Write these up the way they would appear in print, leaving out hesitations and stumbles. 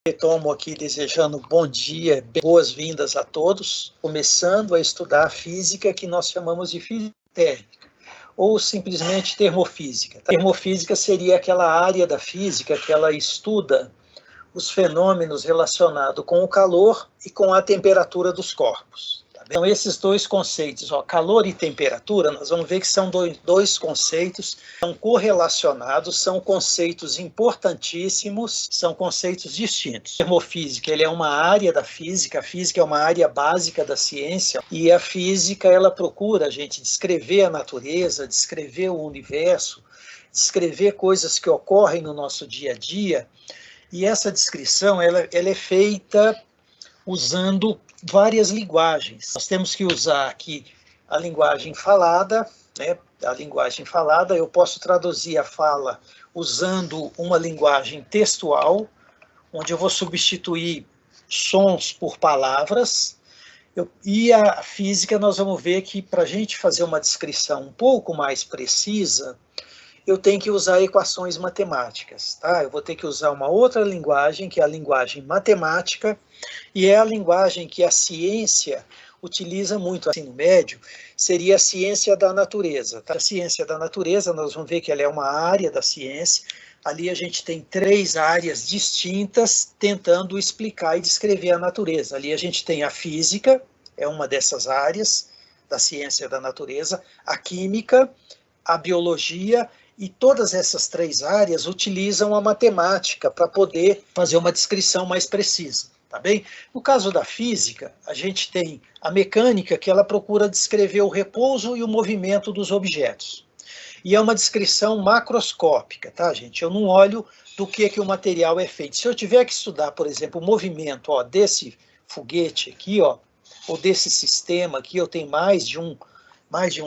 Retomo aqui desejando bom dia, boas-vindas a todos, começando a estudar a física que nós chamamos de física térmica, ou simplesmente termofísica. Termofísica seria aquela área da física que ela estuda os fenômenos relacionados com o calor e com a temperatura dos corpos. Então, esses dois conceitos, calor e temperatura, nós vamos ver que são dois conceitos, são correlacionados, são conceitos importantíssimos, são conceitos distintos. A termofísica, ele é uma área da física, a física é uma área básica da ciência, e a física, ela procura, descrever a natureza, descrever o universo, descrever coisas que ocorrem no nosso dia a dia, e essa descrição ela é feita usando várias linguagens. Nós temos que usar aqui a linguagem falada, né? A linguagem falada, eu posso traduzir a fala usando uma linguagem textual, onde eu vou substituir sons por palavras. E a física, nós vamos ver que para a gente fazer uma descrição um pouco mais precisa, eu tenho que usar equações matemáticas, tá? Eu vou ter que usar uma outra linguagem, que é a linguagem matemática, e é a linguagem que a ciência utiliza muito no ensino médio, seria a ciência da natureza. Tá? A ciência da natureza, nós vamos ver que ela é uma área da ciência, ali a gente tem 3 áreas distintas tentando explicar e descrever a natureza. Ali a gente tem a física, é uma dessas áreas da ciência da natureza, a química, a biologia, e todas essas 3 áreas utilizam a matemática para poder fazer uma descrição mais precisa, tá bem? No caso da física, a gente tem a mecânica, que ela procura descrever o repouso e o movimento dos objetos. E é uma descrição macroscópica, tá, gente? Eu não olho do que o material é feito. Se eu tiver que estudar, por exemplo, o movimento desse foguete aqui, ou desse sistema aqui, eu tenho mais de um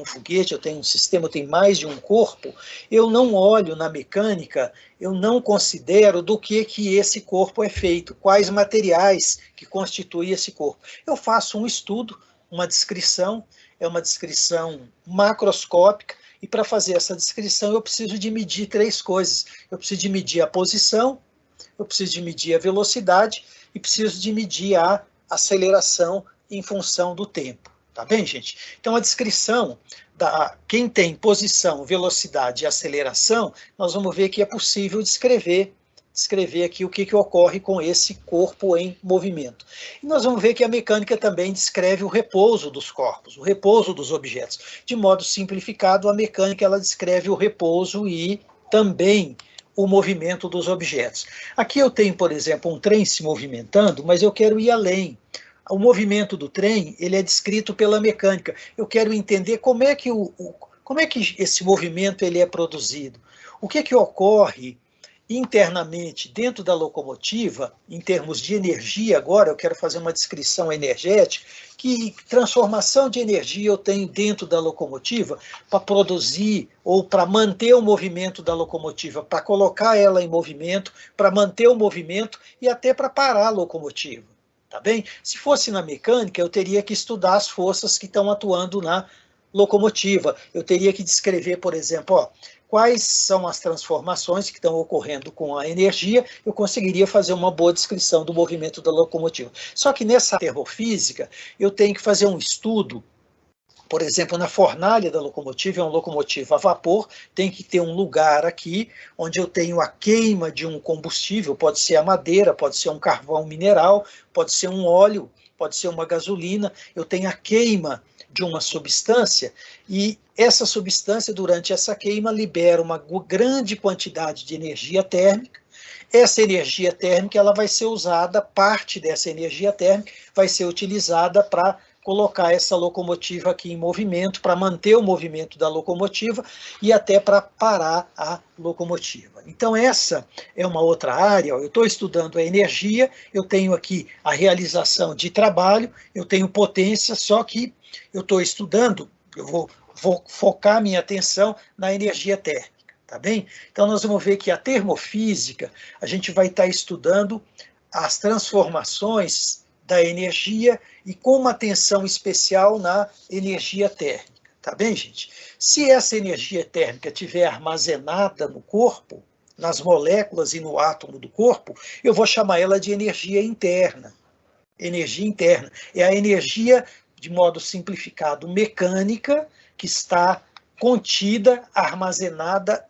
foguete, eu tenho um sistema, eu tenho mais de um corpo, eu não olho na mecânica, eu não considero do que esse corpo é feito, quais materiais que constituem esse corpo. Eu faço um estudo, uma descrição, é uma descrição macroscópica, e para fazer essa descrição eu preciso de medir 3 coisas. Eu preciso de medir a posição, eu preciso de medir a velocidade e preciso de medir a aceleração em função do tempo. Tá bem, gente? Então, a descrição quem tem posição, velocidade e aceleração, nós vamos ver que é possível descrever aqui o que ocorre com esse corpo em movimento. E nós vamos ver que a mecânica também descreve o repouso dos corpos, o repouso dos objetos. De modo simplificado, a mecânica ela descreve o repouso e também o movimento dos objetos. Aqui eu tenho, por exemplo, um trem se movimentando, mas eu quero ir além. O movimento do trem ele é descrito pela mecânica. Eu quero entender como é que esse movimento ele é produzido. O que ocorre internamente dentro da locomotiva, em termos de energia. Agora eu quero fazer uma descrição energética, que transformação de energia eu tenho dentro da locomotiva para produzir ou para manter o movimento da locomotiva, para colocar ela em movimento, para manter o movimento e até para parar a locomotiva. Tá bem? Se fosse na mecânica, eu teria que estudar as forças que estão atuando na locomotiva. Eu teria que descrever, por exemplo, quais são as transformações que estão ocorrendo com a energia, eu conseguiria fazer uma boa descrição do movimento da locomotiva. Só que nessa termofísica, eu tenho que fazer um estudo. Por exemplo, na fornalha da locomotiva, é uma locomotiva a vapor, tem que ter um lugar aqui onde eu tenho a queima de um combustível, pode ser a madeira, pode ser um carvão mineral, pode ser um óleo, pode ser uma gasolina, eu tenho a queima de uma substância e essa substância, durante essa queima, libera uma grande quantidade de energia térmica. Essa energia térmica ela vai ser usada, parte dessa energia térmica vai ser utilizada para colocar essa locomotiva aqui em movimento, para manter o movimento da locomotiva e até para parar a locomotiva. Então essa é uma outra área, eu estou estudando a energia, eu tenho aqui a realização de trabalho, eu tenho potência, só que eu estou estudando, eu vou focar minha atenção na energia térmica, tá bem? Então nós vamos ver que a termofísica, a gente vai estar estudando as transformações da energia e com uma atenção especial na energia térmica, tá bem, gente? Se essa energia térmica estiver armazenada no corpo, nas moléculas e no átomo do corpo, eu vou chamar ela de energia interna. Energia interna é a energia, de modo simplificado, mecânica, que está contida, armazenada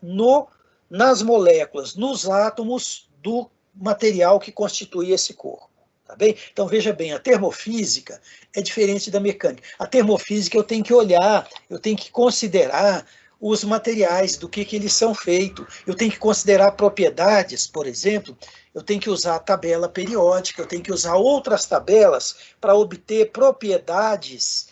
nas moléculas, nos átomos do material que constitui esse corpo. Tá bem? Então, veja bem, a termofísica é diferente da mecânica. A termofísica eu tenho que olhar, eu tenho que considerar os materiais, do que eles são feitos. Eu tenho que considerar propriedades, por exemplo, eu tenho que usar a tabela periódica, eu tenho que usar outras tabelas para obter propriedades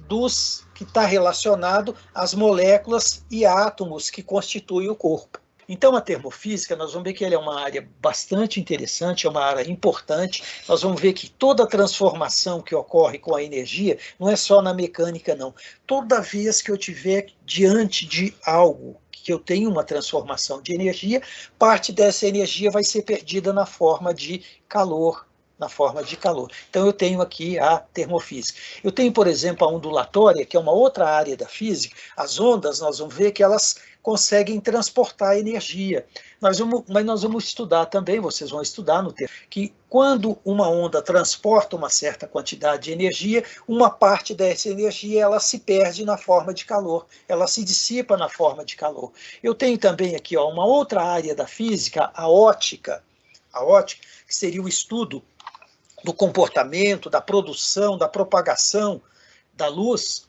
dos que está relacionado às moléculas e átomos que constituem o corpo. Então, a termofísica, nós vamos ver que ela é uma área bastante interessante, é uma área importante. Nós vamos ver que toda transformação que ocorre com a energia não é só na mecânica, não. Toda vez que eu estiver diante de algo que eu tenho uma transformação de energia, parte dessa energia vai ser perdida na forma de calor. Então, eu tenho aqui a termofísica. Eu tenho, por exemplo, a ondulatória, que é uma outra área da física. As ondas, nós vamos ver que elas conseguem transportar energia. Mas nós vamos estudar também, vocês vão estudar no tempo, que quando uma onda transporta uma certa quantidade de energia, uma parte dessa energia ela se perde na forma de calor, ela se dissipa na forma de calor. Eu tenho também aqui uma outra área da física, a ótica, que seria o estudo do comportamento, da produção, da propagação da luz.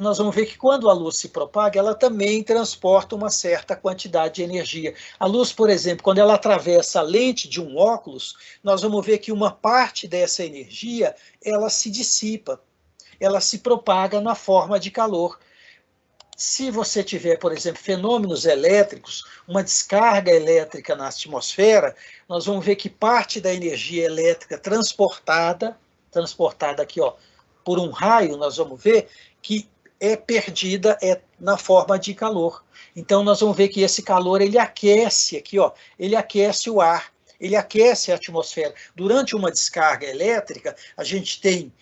Nós vamos ver que quando a luz se propaga, ela também transporta uma certa quantidade de energia. A luz, por exemplo, quando ela atravessa a lente de um óculos, nós vamos ver que uma parte dessa energia, ela se dissipa, ela se propaga na forma de calor. Se você tiver, por exemplo, fenômenos elétricos, uma descarga elétrica na atmosfera, nós vamos ver que parte da energia elétrica transportada aqui, por um raio, nós vamos ver que é perdida na forma de calor. Então, nós vamos ver que esse calor, ele aquece aqui, ele aquece o ar, ele aquece a atmosfera. Durante uma descarga elétrica, a gente tem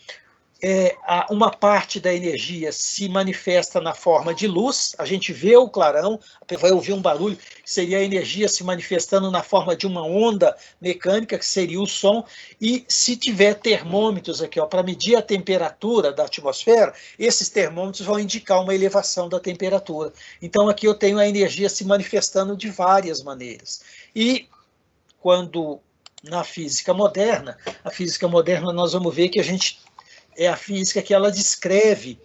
uma parte da energia se manifesta na forma de luz, a gente vê o clarão, vai ouvir um barulho, que seria a energia se manifestando na forma de uma onda mecânica, que seria o som, e se tiver termômetros aqui, para medir a temperatura da atmosfera, esses termômetros vão indicar uma elevação da temperatura. Então, aqui eu tenho a energia se manifestando de várias maneiras. E quando, na física moderna nós vamos ver que é a física que ela descreve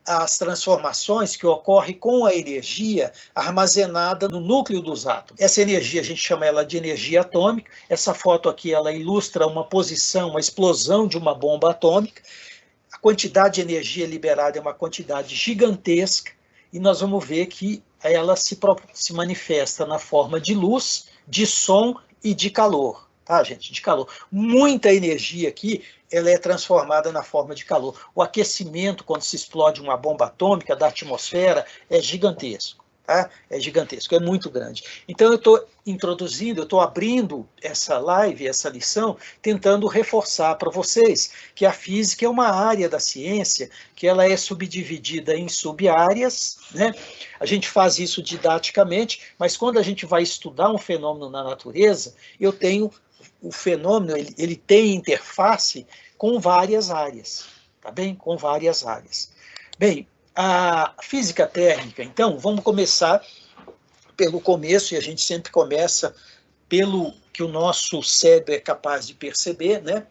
as transformações que ocorrem com a energia armazenada no núcleo dos átomos. Essa energia, a gente chama ela de energia atômica. Essa foto aqui, ela ilustra uma explosão de uma bomba atômica. A quantidade de energia liberada é uma quantidade gigantesca, e nós vamos ver que ela se manifesta na forma de luz, de som e de calor. Tá, gente? De calor. Muita energia aqui, ela é transformada na forma de calor. O aquecimento, quando se explode uma bomba atômica da atmosfera, é gigantesco. Tá? É gigantesco, é muito grande. Então, eu estou abrindo essa live, essa lição, tentando reforçar para vocês que a física é uma área da ciência, que ela é subdividida em sub-áreas, né? A gente faz isso didaticamente, mas quando a gente vai estudar um fenômeno na natureza, o fenômeno ele tem interface com várias áreas, tá bem? Com várias áreas. Bem, a física térmica, então, vamos começar pelo começo, e a gente sempre começa pelo que o nosso cérebro é capaz de perceber, né?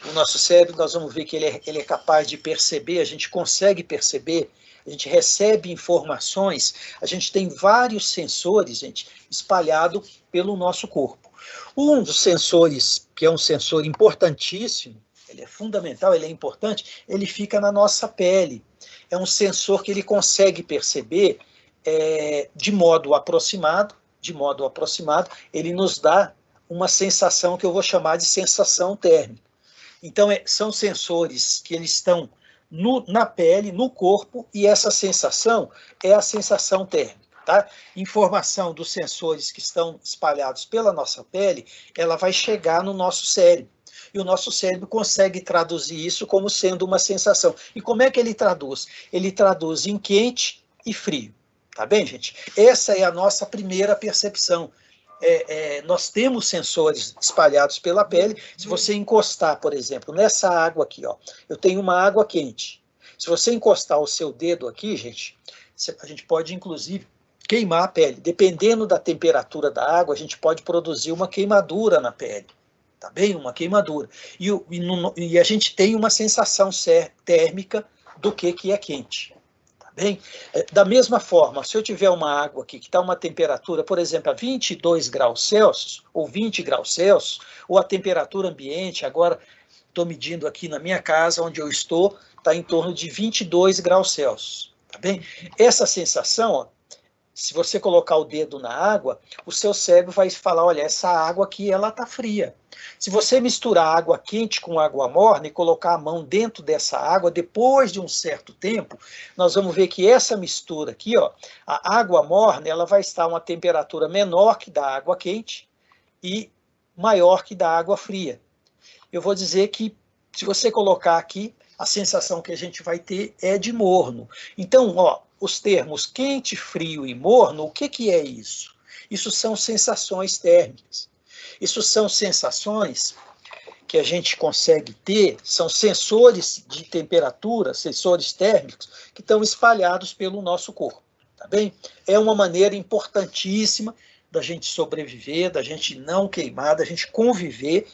O nosso cérebro, nós vamos ver que ele é capaz de perceber, a gente consegue perceber, a gente recebe informações, a gente tem vários sensores, gente, espalhados pelo nosso corpo. Um dos sensores, que é um sensor importantíssimo, ele é fundamental, ele é importante, ele fica na nossa pele. É um sensor que ele consegue perceber de modo aproximado, ele nos dá uma sensação que eu vou chamar de sensação térmica. Então, são sensores que eles estão na pele, no corpo, e essa sensação é a sensação térmica. Tá? Informação dos sensores que estão espalhados pela nossa pele, ela vai chegar no nosso cérebro. E o nosso cérebro consegue traduzir isso como sendo uma sensação. E como é que ele traduz? Ele traduz em quente e frio. Tá bem, gente? Essa é a nossa primeira percepção. Nós temos sensores espalhados pela pele. Se você encostar, por exemplo, nessa água aqui, ó, eu tenho uma água quente. Se você encostar o seu dedo aqui, gente, a gente pode, inclusive, queimar a pele. Dependendo da temperatura da água, a gente pode produzir uma queimadura na pele. Tá bem? Uma queimadura. E a gente tem uma sensação térmica do que é quente. Bem, da mesma forma, se eu tiver uma água aqui que está uma temperatura, por exemplo, a 22 graus Celsius, ou 20 graus Celsius, ou a temperatura ambiente, agora estou medindo aqui na minha casa, onde eu estou, está em torno de 22 graus Celsius. Tá bem? Essa sensação, ó, se você colocar o dedo na água, o seu cérebro vai falar, olha, essa água aqui, ela está fria. Se você misturar água quente com água morna e colocar a mão dentro dessa água, depois de um certo tempo, nós vamos ver que essa mistura aqui, ó, a água morna, ela vai estar a uma temperatura menor que da água quente e maior que da água fria. Eu vou dizer que, se você colocar aqui, a sensação que a gente vai ter é de morno. Então, ó, os termos quente, frio e morno, o que é isso? Isso são sensações térmicas. Isso são sensações que a gente consegue ter, são sensores de temperatura, sensores térmicos, que estão espalhados pelo nosso corpo. Tá bem? É uma maneira importantíssima da gente sobreviver, da gente não queimar, da gente conviver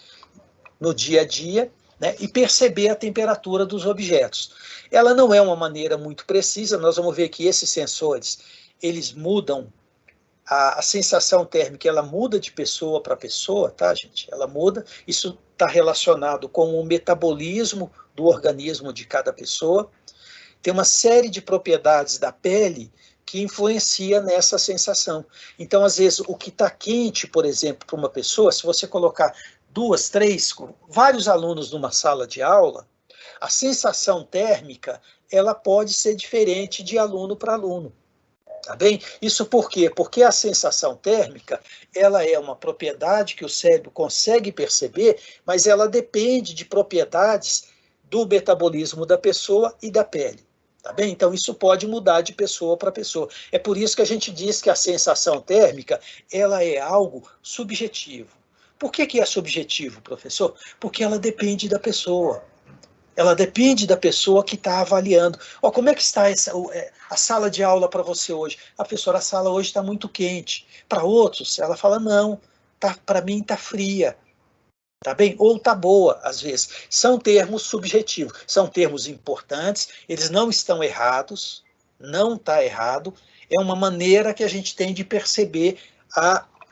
no dia a dia, né, e perceber a temperatura dos objetos. Ela não é uma maneira muito precisa, nós vamos ver que esses sensores, eles mudam, a sensação térmica, ela muda de pessoa para pessoa, tá, gente? Ela muda, isso está relacionado com o metabolismo do organismo de cada pessoa. Tem uma série de propriedades da pele que influencia nessa sensação. Então, às vezes, o que está quente, por exemplo, para uma pessoa, se você colocar 2, 3, vários alunos numa sala de aula, a sensação térmica, ela pode ser diferente de aluno para aluno. Tá bem? Isso por quê? Porque a sensação térmica, ela é uma propriedade que o cérebro consegue perceber, mas ela depende de propriedades do metabolismo da pessoa e da pele. Tá bem? Então, isso pode mudar de pessoa para pessoa. É por isso que a gente diz que a sensação térmica, ela é algo subjetivo. Por que é subjetivo, professor? Porque ela depende da pessoa. Ela depende da pessoa que está avaliando. Ó, como é que está a sala de aula para você hoje? Professora, a sala hoje está muito quente. Para outros, ela fala, não, para mim está fria. Tá bem? Ou está boa, às vezes. São termos subjetivos, são termos importantes, eles não estão errados, não está errado, é uma maneira que a gente tem de perceber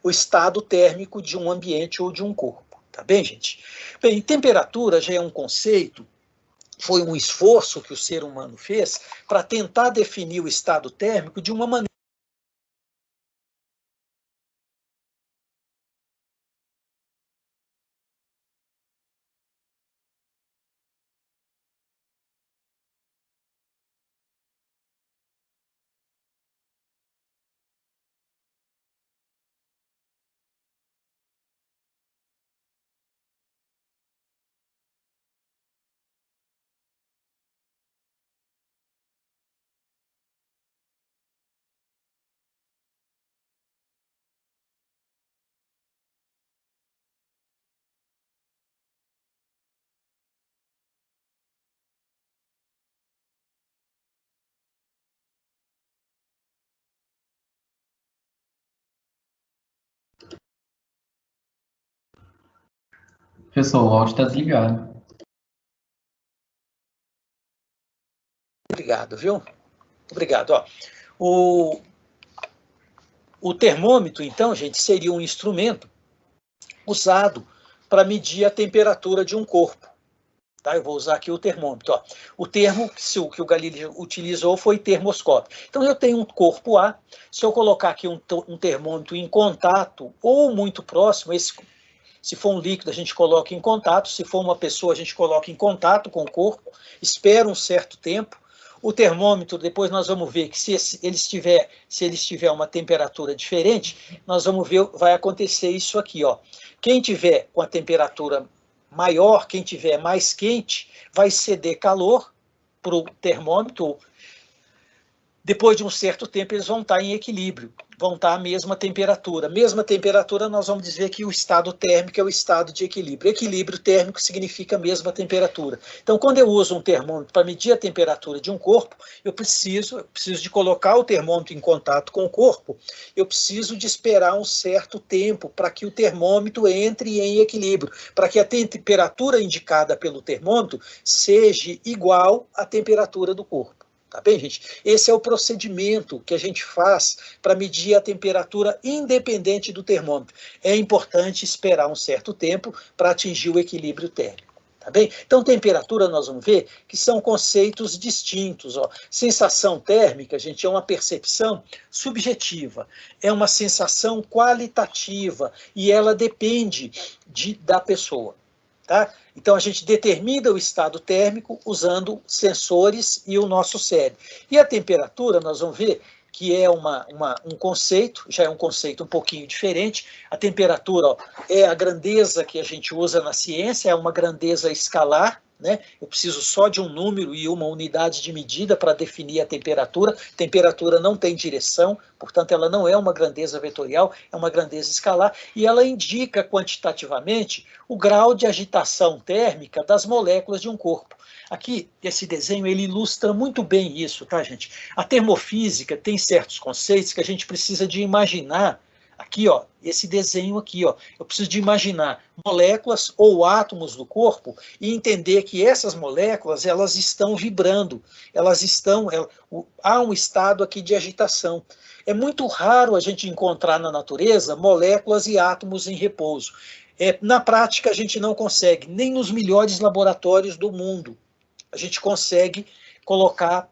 o estado térmico de um ambiente ou de um corpo. Tá bem, gente? Bem, temperatura já é um conceito, foi um esforço que o ser humano fez para tentar definir o estado térmico de uma maneira. Professor, o áudio está desligado. Obrigado, viu? Obrigado. Ó. O termômetro, então, gente, seria um instrumento usado para medir a temperatura de um corpo. Tá? Eu vou usar aqui o termômetro. Ó. O termo que o Galileu utilizou foi termoscópio. Então, eu tenho um corpo A. Se eu colocar aqui um termômetro em contato ou muito próximo, se for um líquido, a gente coloca em contato. Se for uma pessoa, a gente coloca em contato com o corpo. Espera um certo tempo. O termômetro, depois nós vamos ver que se ele estiver uma temperatura diferente, nós vamos ver, vai acontecer isso aqui. Ó. Quem tiver com a temperatura maior, quem tiver mais quente, vai ceder calor para o termômetro, depois de um certo tempo eles vão estar em equilíbrio, vão estar à mesma temperatura. Mesma temperatura, nós vamos dizer que o estado térmico é o estado de equilíbrio. Equilíbrio térmico significa mesma temperatura. Então, quando eu uso um termômetro para medir a temperatura de um corpo, eu preciso de colocar o termômetro em contato com o corpo, eu preciso de esperar um certo tempo para que o termômetro entre em equilíbrio, para que a temperatura indicada pelo termômetro seja igual à temperatura do corpo. Tá bem, gente? Esse é o procedimento que a gente faz para medir a temperatura independente do termômetro. É importante esperar um certo tempo para atingir o equilíbrio térmico. Tá bem? Então, temperatura, nós vamos ver que são conceitos distintos. Ó. Sensação térmica, gente, é uma percepção subjetiva, é uma sensação qualitativa e ela depende da pessoa. Tá? Então, a gente determina o estado térmico usando sensores e o nosso cérebro. E a temperatura, nós vamos ver que é um conceito, já é um conceito um pouquinho diferente. A temperatura, ó, é a grandeza que a gente usa na ciência, é uma grandeza escalar, né? Eu preciso só de um número e uma unidade de medida para definir a temperatura. Temperatura não tem direção, portanto, ela não é uma grandeza vetorial, é uma grandeza escalar, e ela indica quantitativamente o grau de agitação térmica das moléculas de um corpo. Aqui, esse desenho, ele ilustra muito bem isso, tá, gente? A termofísica tem certos conceitos que a gente precisa de imaginar. Aqui, ó, esse desenho aqui, ó, eu preciso de imaginar moléculas ou átomos do corpo e entender que essas moléculas, elas estão vibrando, há um estado aqui de agitação. É muito raro a gente encontrar na natureza moléculas e átomos em repouso. Na prática, a gente não consegue, nem nos melhores laboratórios do mundo, a gente consegue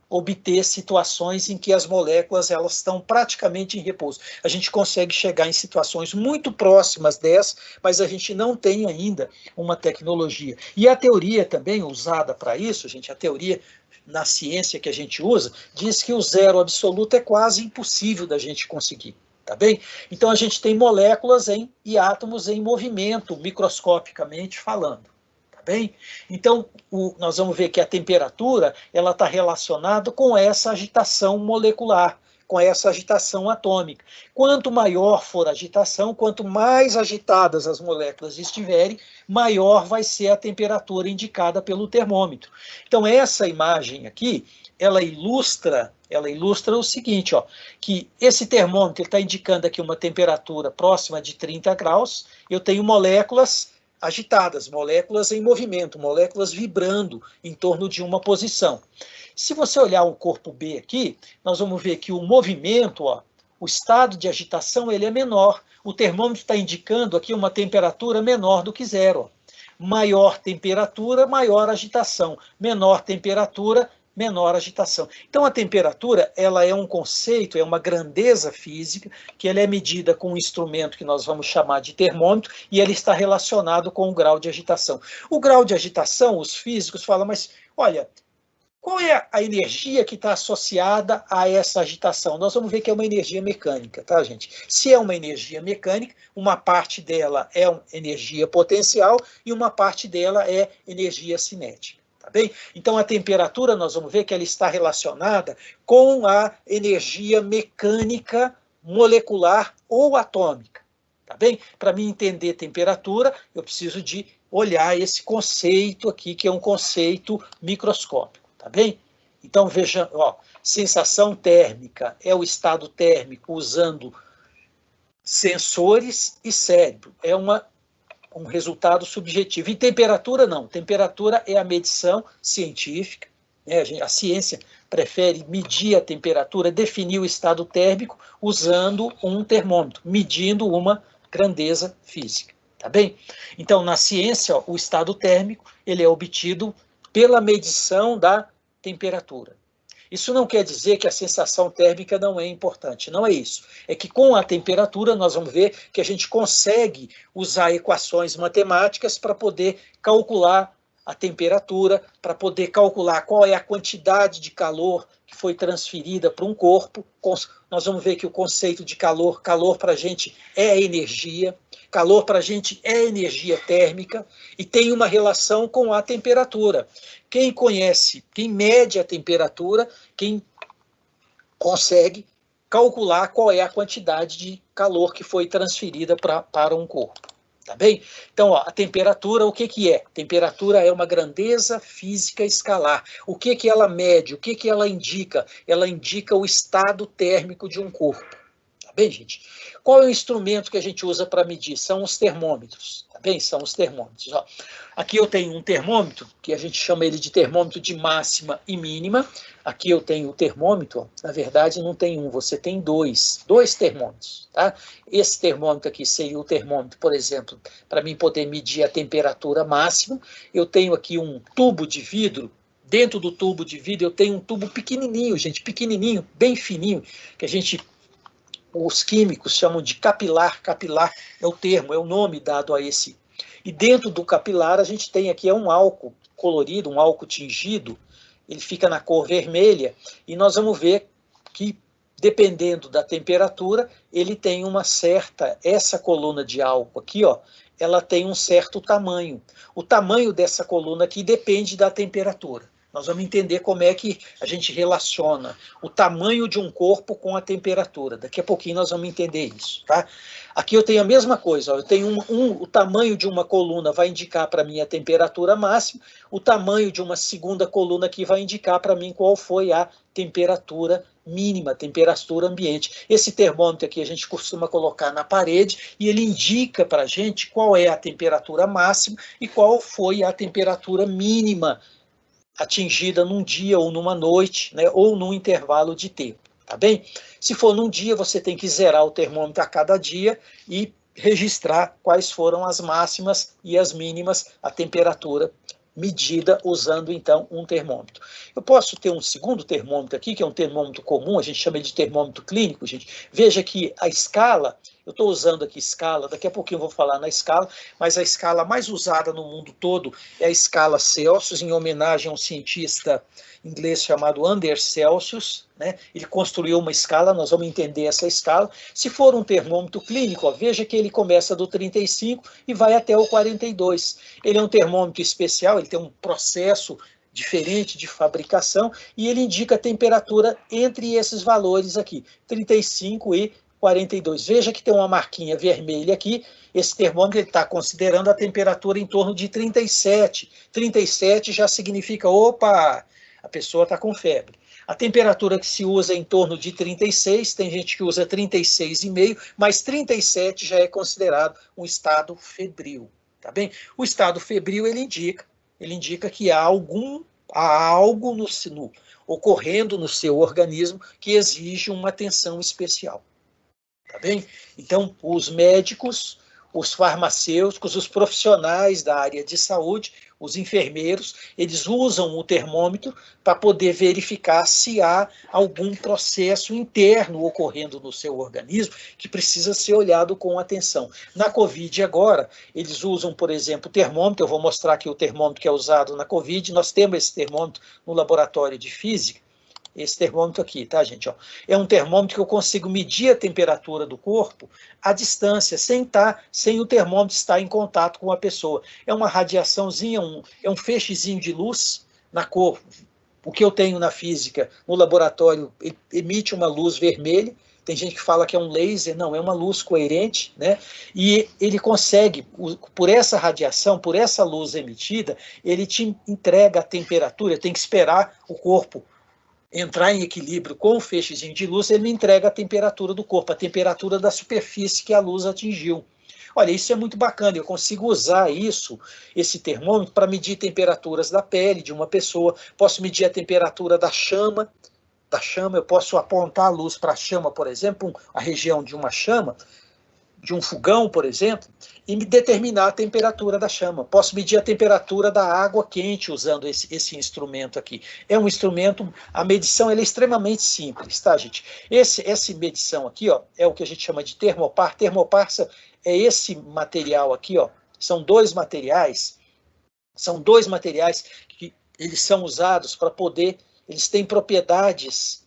obter situações em que as moléculas elas estão praticamente em repouso. A gente consegue chegar em situações muito próximas dessas, mas a gente não tem ainda uma tecnologia. E a teoria também usada para isso, gente, a teoria na ciência que a gente usa, diz que o zero absoluto é quase impossível da gente conseguir. Tá bem? Então a gente tem moléculas e átomos em movimento, microscopicamente falando. Bem? Então, nós vamos ver que a temperatura ela está relacionada com essa agitação molecular, com essa agitação atômica. Quanto maior for a agitação, quanto mais agitadas as moléculas estiverem, maior vai ser a temperatura indicada pelo termômetro. Então, essa imagem aqui, ela ilustra o seguinte, ó, que esse termômetro está indicando aqui uma temperatura próxima de 30 graus, eu tenho moléculas agitadas, moléculas em movimento, moléculas vibrando em torno de uma posição. Se você olhar o corpo B aqui, nós vamos ver que o movimento, ó, o estado de agitação, ele é menor. O termômetro está indicando aqui uma temperatura menor do que zero. Ó. Maior temperatura, maior agitação. Menor temperatura, menor agitação. Então, a temperatura ela é um conceito, é uma grandeza física, que ela é medida com um instrumento que nós vamos chamar de termômetro, e ele está relacionado com o grau de agitação. O grau de agitação, os físicos falam, mas, olha, qual é a energia que está associada a essa agitação? Nós vamos ver que é uma energia mecânica, tá, gente? Se é uma energia mecânica, uma parte dela é energia potencial e uma parte dela é energia cinética. Tá bem? Então, a temperatura, nós vamos ver que ela está relacionada com a energia mecânica, molecular ou atômica. Tá bem? Para mim entender temperatura, eu preciso de olhar esse conceito aqui, que é um conceito microscópico. Tá bem? Então, veja, ó, sensação térmica é o estado térmico usando sensores e cérebro. É um resultado subjetivo. E temperatura, não. Temperatura é a medição científica. Né? A ciência prefere medir a temperatura, definir o estado térmico usando um termômetro, medindo uma grandeza física. Tá bem? Então, na ciência, ó, o estado térmico ele é obtido pela medição da temperatura. Isso não quer dizer que a sensação térmica não é importante, não é isso. É que com a temperatura nós vamos ver que a gente consegue usar equações matemáticas para poder calcular a temperatura, para poder calcular qual é a quantidade de calor que foi transferida para um corpo. Nós vamos ver que o conceito de calor para a gente é energia, calor para a gente é energia térmica e tem uma relação com a temperatura. Quem conhece, quem mede a temperatura, quem consegue calcular qual é a quantidade de calor que foi transferida para um corpo. Tá bem? Então, ó, a temperatura, o que que é? Temperatura é uma grandeza física escalar. O que que ela mede? O que que ela indica? Ela indica o estado térmico de um corpo. Tá bem, gente? Qual é o instrumento que a gente usa para medir? São os termômetros. Tá bem? São os termômetros. Ó. Aqui eu tenho um termômetro, que a gente chama ele de termômetro de máxima e mínima. Aqui eu tenho o termômetro, ó. Na verdade não tem um, você tem dois termômetros. Tá? Esse termômetro aqui seria o termômetro, por exemplo, para mim poder medir a temperatura máxima. Eu tenho aqui um tubo de vidro. Dentro do tubo de vidro eu tenho um tubo pequenininho, gente, pequenininho, bem fininho, que a gente... Os químicos chamam de capilar. Capilar é o termo, é o nome dado a esse. E dentro do capilar a gente tem aqui um álcool colorido, um álcool tingido. Ele fica na cor vermelha. E nós vamos ver que, dependendo da temperatura, ele tem uma certa... Essa coluna de álcool aqui, ó, ela tem um certo tamanho. O tamanho dessa coluna aqui depende da temperatura. Nós vamos entender como é que a gente relaciona o tamanho de um corpo com a temperatura. Daqui a pouquinho nós vamos entender isso, tá? Aqui eu tenho a mesma coisa, ó, eu tenho o tamanho de uma coluna vai indicar para mim a temperatura máxima, o tamanho de uma segunda coluna aqui vai indicar para mim qual foi a temperatura mínima, temperatura ambiente. Esse termômetro aqui a gente costuma colocar na parede e ele indica para a gente qual é a temperatura máxima e qual foi a temperatura mínima atingida num dia ou numa noite, né, ou num intervalo de tempo, tá bem? Se for num dia, você tem que zerar o termômetro a cada dia e registrar quais foram as máximas e as mínimas, a temperatura medida usando, então, um termômetro. Eu posso ter um segundo termômetro aqui, que é um termômetro comum, a gente chama de termômetro clínico, gente. Veja que a escala, eu estou usando aqui escala, daqui a pouquinho eu vou falar na escala, mas a escala mais usada no mundo todo é a escala Celsius, em homenagem a um cientista inglês chamado Anders Celsius, né? Ele construiu uma escala, nós vamos entender essa escala. Se for um termômetro clínico, ó, veja que ele começa do 35 e vai até o 42. Ele é um termômetro especial, ele tem um processo diferente de fabricação e ele indica a temperatura entre esses valores aqui, 35 e 42. Veja que tem uma marquinha vermelha aqui, esse termômetro está considerando a temperatura em torno de 37. 37 já significa, opa, a pessoa está com febre. A temperatura que se usa é em torno de 36, tem gente que usa 36,5, mas 37 já é considerado um estado febril, tá bem? O estado febril ele indica que há algo ocorrendo no seu organismo que exige uma atenção especial. Tá bem? Então, os médicos, os farmacêuticos, os profissionais da área de saúde, os enfermeiros, eles usam o termômetro para poder verificar se há algum processo interno ocorrendo no seu organismo que precisa ser olhado com atenção. Na Covid agora, eles usam, por exemplo, o termômetro, eu vou mostrar aqui o termômetro que é usado na Covid, nós temos esse termômetro no laboratório de física, esse termômetro aqui, tá, gente? Ó, é um termômetro que eu consigo medir a temperatura do corpo à distância, sem o termômetro estar em contato com a pessoa. É uma radiaçãozinha, é um feixezinho de luz na cor. O que eu tenho na física, no laboratório, emite uma luz vermelha. Tem gente que fala que é um laser, não, é uma luz coerente, né? E ele consegue, por essa radiação, por essa luz emitida, ele te entrega a temperatura, tem que esperar o corpo entrar em equilíbrio com o feixezinho de luz, ele me entrega a temperatura do corpo, a temperatura da superfície que a luz atingiu. Olha, isso é muito bacana, eu consigo usar esse termômetro, para medir temperaturas da pele de uma pessoa, posso medir a temperatura da chama, eu posso apontar a luz para a chama, por exemplo, a região de uma chama, de um fogão, por exemplo, e me determinar a temperatura da chama. Posso medir a temperatura da água quente usando esse instrumento aqui. É um instrumento, a medição ela é extremamente simples, tá, gente? Essa medição aqui, ó, é o que a gente chama de termopar. Termopar é esse material aqui, ó. São dois materiais que eles são usados para poder, eles têm propriedades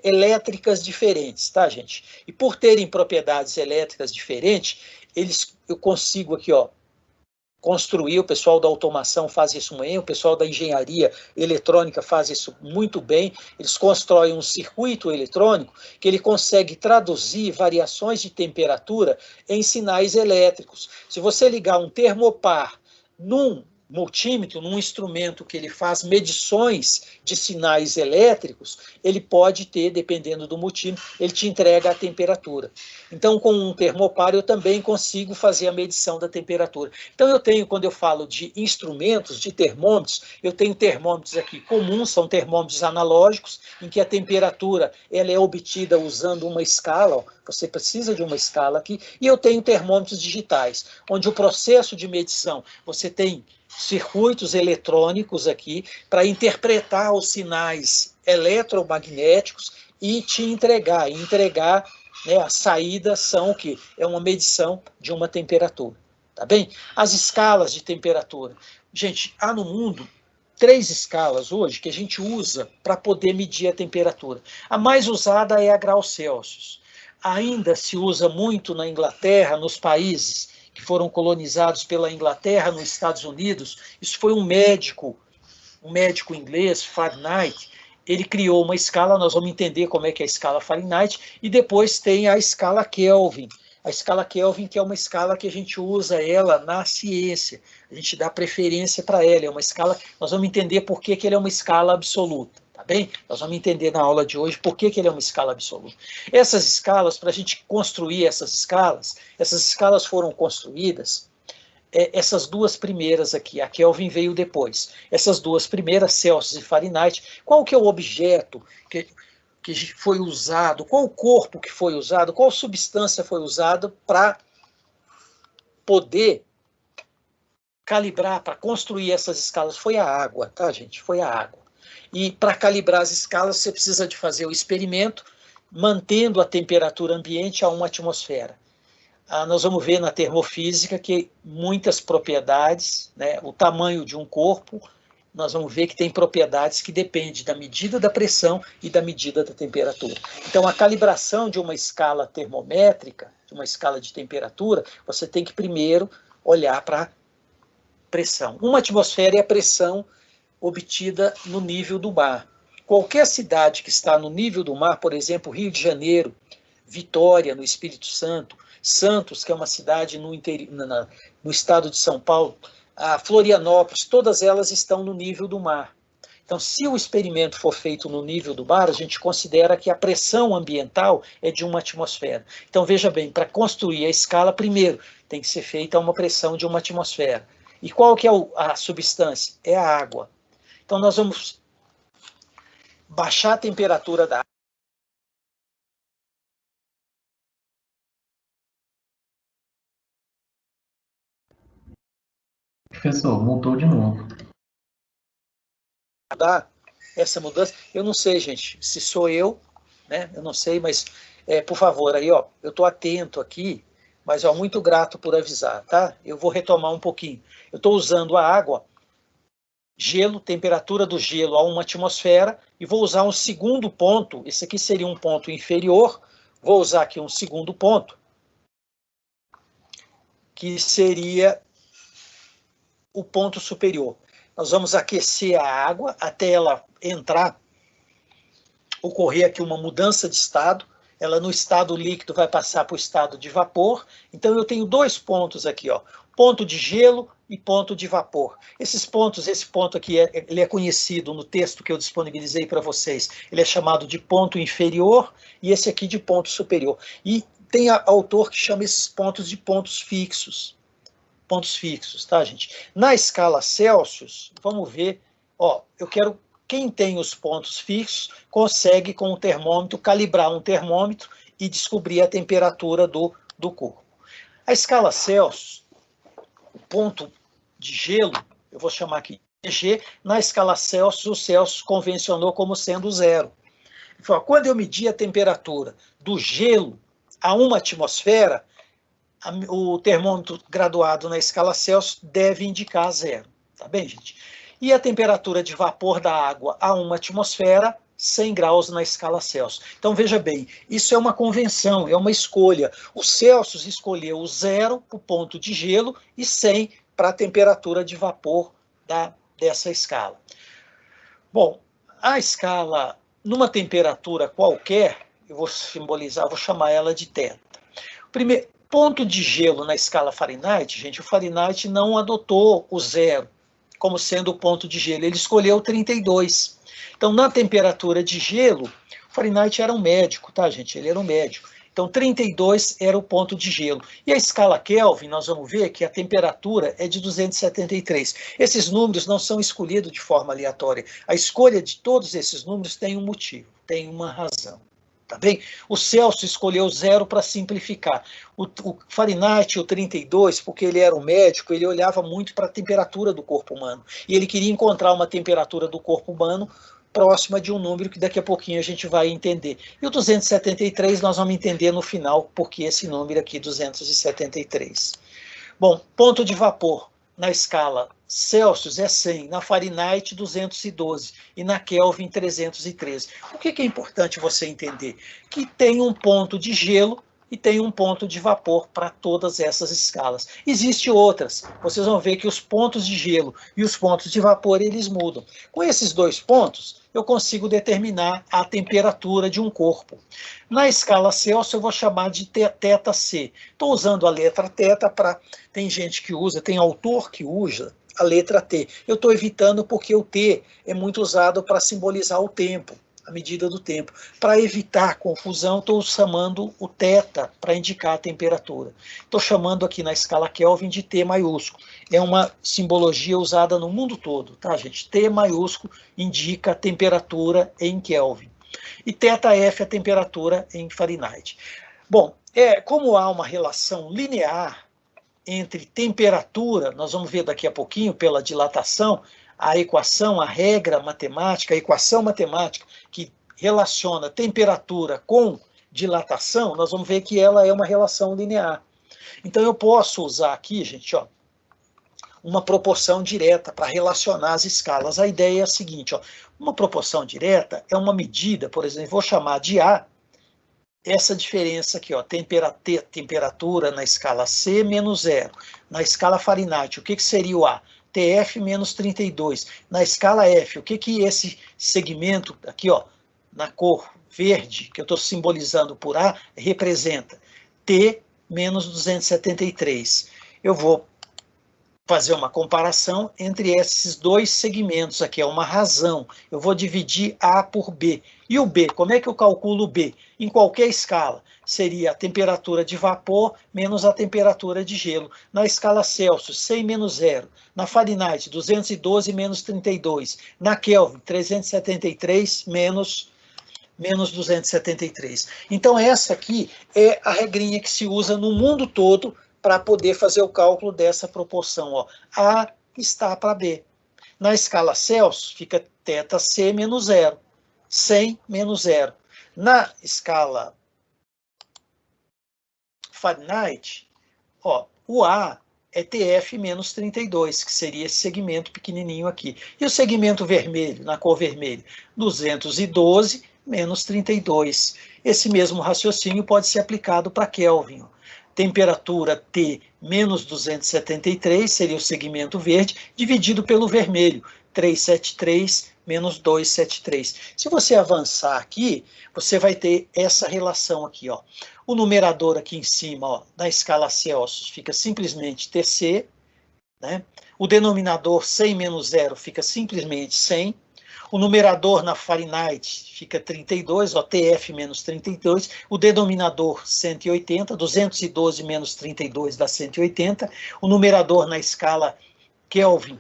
elétricas diferentes, tá, gente? E por terem propriedades elétricas diferentes, eu consigo aqui, ó, construir, o pessoal da automação faz isso muito bem, o pessoal da engenharia eletrônica faz isso muito bem, eles constroem um circuito eletrônico que ele consegue traduzir variações de temperatura em sinais elétricos. Se você ligar um termopar num multímetro, num instrumento que ele faz medições de sinais elétricos, ele pode ter, dependendo do multímetro, ele te entrega a temperatura. Então, com um termopar, eu também consigo fazer a medição da temperatura. Então, eu tenho, quando eu falo de instrumentos, de termômetros, eu tenho termômetros aqui comuns, são termômetros analógicos, em que a temperatura ela é obtida usando uma escala, ó, você precisa de uma escala aqui, e eu tenho termômetros digitais, onde o processo de medição, você tem circuitos eletrônicos aqui para interpretar os sinais eletromagnéticos e te entregar. Né, a saída são o quê? É uma medição de uma temperatura. Tá bem? As escalas de temperatura. Gente, há no mundo 3 escalas hoje que a gente usa para poder medir a temperatura. A mais usada é a graus Celsius. Ainda se usa muito na Inglaterra, nos países que foram colonizados pela Inglaterra, nos Estados Unidos. Isso foi um médico inglês, Fahrenheit, ele criou uma escala, nós vamos entender como é que é a escala Fahrenheit, e depois tem a escala Kelvin. A escala Kelvin, que é uma escala que a gente usa ela na ciência, a gente dá preferência para ela, é uma escala, nós vamos entender por que ela é uma escala absoluta. Tá bem? Nós vamos entender na aula de hoje por que ele é uma escala absoluta. Essas escalas, para a gente construir essas escalas foram construídas, essas duas primeiras aqui, a Kelvin veio depois, essas duas primeiras, Celsius e Fahrenheit, qual que é o objeto que foi usado, qual o corpo que foi usado, qual substância foi usada para poder calibrar, para construir essas escalas? Foi a água, tá, gente? Foi a água. E para calibrar as escalas, você precisa de fazer o experimento, mantendo a temperatura ambiente a 1 atmosfera. Nós vamos ver na termofísica que muitas propriedades, né, o tamanho de um corpo, nós vamos ver que tem propriedades que dependem da medida da pressão e da medida da temperatura. Então, a calibração de uma escala termométrica, de uma escala de temperatura, você tem que primeiro olhar para a pressão. 1 atmosfera é a pressão obtida no nível do mar. Qualquer cidade que está no nível do mar, por exemplo, Rio de Janeiro, Vitória, no Espírito Santo, Santos, que é uma cidade no estado de São Paulo, a Florianópolis, todas elas estão no nível do mar. Então, se o experimento for feito no nível do mar, a gente considera que a pressão ambiental é de 1 atmosfera. Então, veja bem, para construir a escala, primeiro, tem que ser feita uma pressão de 1 atmosfera. E qual que é a substância? É a água. Então, nós vamos baixar a temperatura da água. Professor, voltou de novo. Essa mudança, eu não sei, gente, se sou eu, né? Eu não sei, mas, por favor, aí, ó, eu estou atento aqui, mas, ó, muito grato por avisar, tá? Eu vou retomar um pouquinho. Eu estou usando a água, gelo, temperatura do gelo a 1 atmosfera, e vou usar um segundo ponto, esse aqui seria um ponto inferior, vou usar aqui um segundo ponto, que seria o ponto superior. Nós vamos aquecer a água até ela entrar, ocorrer aqui uma mudança de estado, ela no estado líquido vai passar para o estado de vapor, então eu tenho 2 pontos aqui, ó, ponto de gelo e ponto de vapor. Esses pontos, esse ponto aqui, ele é conhecido no texto que eu disponibilizei para vocês, ele é chamado de ponto inferior e esse aqui de ponto superior. E tem autor que chama esses pontos de pontos fixos. Pontos fixos, tá, gente? Na escala Celsius, vamos ver, ó, eu quero, quem tem os pontos fixos, consegue com o termômetro, calibrar um termômetro e descobrir a temperatura do corpo. A escala Celsius, o ponto de gelo, eu vou chamar aqui de G, na escala Celsius, o Celsius convencionou como sendo 0. Então, quando eu medir a temperatura do gelo a 1 atmosfera, o termômetro graduado na escala Celsius deve indicar 0. Tá bem, gente? E a temperatura de vapor da água a 1 atmosfera, 100 graus na escala Celsius. Então, veja bem, isso é uma convenção, é uma escolha. O Celsius escolheu o 0 para o ponto de gelo e 100 para a temperatura de vapor dessa escala. Bom, a escala, numa temperatura qualquer, eu vou simbolizar, vou chamar ela de θ. Primeiro, ponto de gelo na escala Fahrenheit, gente, o Fahrenheit não adotou o 0 como sendo o ponto de gelo, ele escolheu 32. Então, na temperatura de gelo, o Fahrenheit era um médico, tá, gente? Ele era um médico. Então, 32 era o ponto de gelo. E a escala Kelvin, nós vamos ver que a temperatura é de 273. Esses números não são escolhidos de forma aleatória. A escolha de todos esses números tem um motivo, tem uma razão. Tá bem? O Celsius escolheu 0 para simplificar. O Fahrenheit, o 32, porque ele era um médico, ele olhava muito para a temperatura do corpo humano. E ele queria encontrar uma temperatura do corpo humano próxima de um número que daqui a pouquinho a gente vai entender. E o 273 nós vamos entender no final, porque esse número aqui, 273. Bom, ponto de vapor na escala Celsius é 100, na Fahrenheit 212 e na Kelvin 313. O que é importante você entender? Que tem um ponto de gelo e tem um ponto de vapor para todas essas escalas. Existem outras. Vocês vão ver que os pontos de gelo e os pontos de vapor, eles mudam. Com esses dois pontos, eu consigo determinar a temperatura de um corpo. Na escala Celsius, eu vou chamar de θc. Estou usando a letra θ para... Tem gente que usa, tem autor que usa a letra T. Eu estou evitando porque o T é muito usado para simbolizar o tempo, a medida do tempo. Para evitar confusão, estou chamando o θ para indicar a temperatura. Estou chamando aqui na escala Kelvin de T maiúsculo. É uma simbologia usada no mundo todo, tá, gente? T maiúsculo indica a temperatura em Kelvin. E θf a temperatura em Fahrenheit. Bom, como há uma relação linear entre temperatura, nós vamos ver daqui a pouquinho pela dilatação, a equação, a regra matemática, a equação matemática que relaciona temperatura com dilatação, nós vamos ver que ela é uma relação linear. Então eu posso usar aqui, gente, ó, uma proporção direta para relacionar as escalas. A ideia é a seguinte, ó, uma proporção direta é uma medida, por exemplo, vou chamar de A, essa diferença aqui, ó, temperatura na escala C menos 0. Na escala Fahrenheit, o que seria o A? TF menos 32. Na escala F, o que esse segmento aqui, ó, na cor verde, que eu estou simbolizando por A, representa? T menos 273. Eu vou fazer uma comparação entre esses dois segmentos aqui, é uma razão. Eu vou dividir A por B. E o B, como é que eu calculo o B? Em qualquer escala, seria a temperatura de vapor menos a temperatura de gelo. Na escala Celsius, 100 menos 0. Na Fahrenheit, 212 menos 32. Na Kelvin, 373 menos 273. Então, essa aqui é a regrinha que se usa no mundo todo para poder fazer o cálculo dessa proporção. Ó. A está para B. Na escala Celsius, fica θc menos 0. 100 menos 0. Na escala Fahrenheit, ó, o A é TF menos 32, que seria esse segmento pequenininho aqui. E o segmento vermelho, na cor vermelha, 212 menos 32. Esse mesmo raciocínio pode ser aplicado para Kelvin. Ó. Temperatura T menos 273 seria o segmento verde, dividido pelo vermelho, 373 menos 273. Se você avançar aqui, você vai ter essa relação aqui, ó. O numerador aqui em cima, ó, na escala Celsius, fica simplesmente Tc, né? O denominador 100 menos 0 fica simplesmente 100. O numerador na Fahrenheit fica 32, ó, TF menos 32. O denominador 180, 212 menos 32 dá 180. O numerador na escala Kelvin,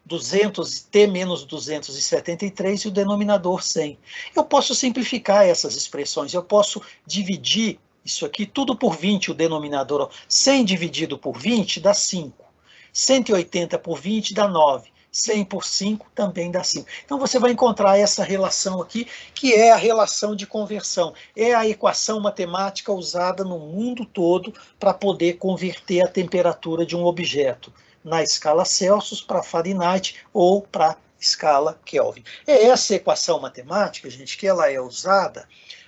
200, T menos 273 e o denominador 100. Eu posso simplificar essas expressões, eu posso dividir isso aqui tudo por 20, o denominador. Ó. 100 dividido por 20 dá 5. 180 por 20 dá 9. 100 por 5 também dá 5. Então você vai encontrar essa relação aqui, que é a relação de conversão. É a equação matemática usada no mundo todo para poder converter a temperatura de um objeto na escala Celsius para Fahrenheit ou para escala Kelvin. É essa equação matemática, gente, que ela é usada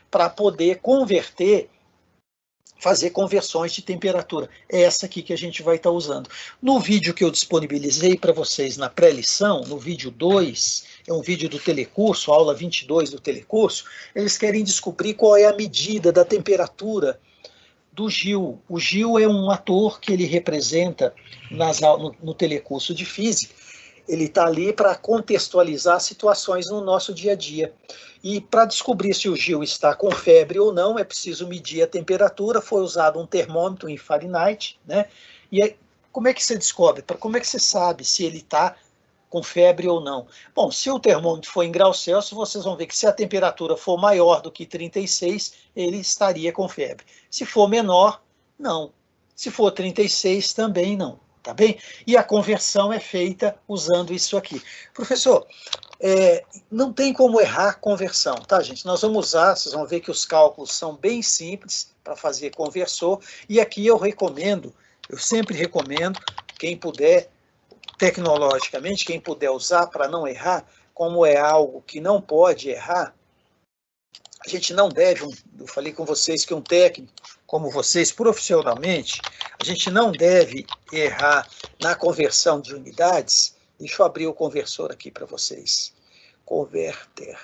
para poder converter fazer conversões de temperatura. É essa aqui que a gente vai estar usando. No vídeo que eu disponibilizei para vocês na pré-lição, no vídeo 2, é um vídeo do telecurso, aula 22 do telecurso, eles querem descobrir qual é a medida da temperatura do Gil. O Gil é um ator que ele representa no telecurso de física. Ele está ali para contextualizar situações no nosso dia a dia. E para descobrir se o Gil está com febre ou não, é preciso medir a temperatura. Foi usado um termômetro em Fahrenheit, né? E aí, como é que você descobre? Como é que você sabe se ele está com febre ou não? Bom, se o termômetro for em graus Celsius, vocês vão ver que se a temperatura for maior do que 36, ele estaria com febre. Se for menor, não. Se for 36, também não. Tá bem? E a conversão é feita usando isso aqui. Professor, não tem como errar conversão, tá, gente? Nós vamos usar, vocês vão ver que os cálculos são bem simples para fazer conversor, e aqui eu sempre recomendo, quem puder, tecnologicamente, quem puder usar para não errar, como é algo que não pode errar, a gente não deve, eu falei com vocês que um técnico, como vocês profissionalmente, a gente não deve errar na conversão de unidades. Deixa eu abrir o conversor aqui para vocês. Converter.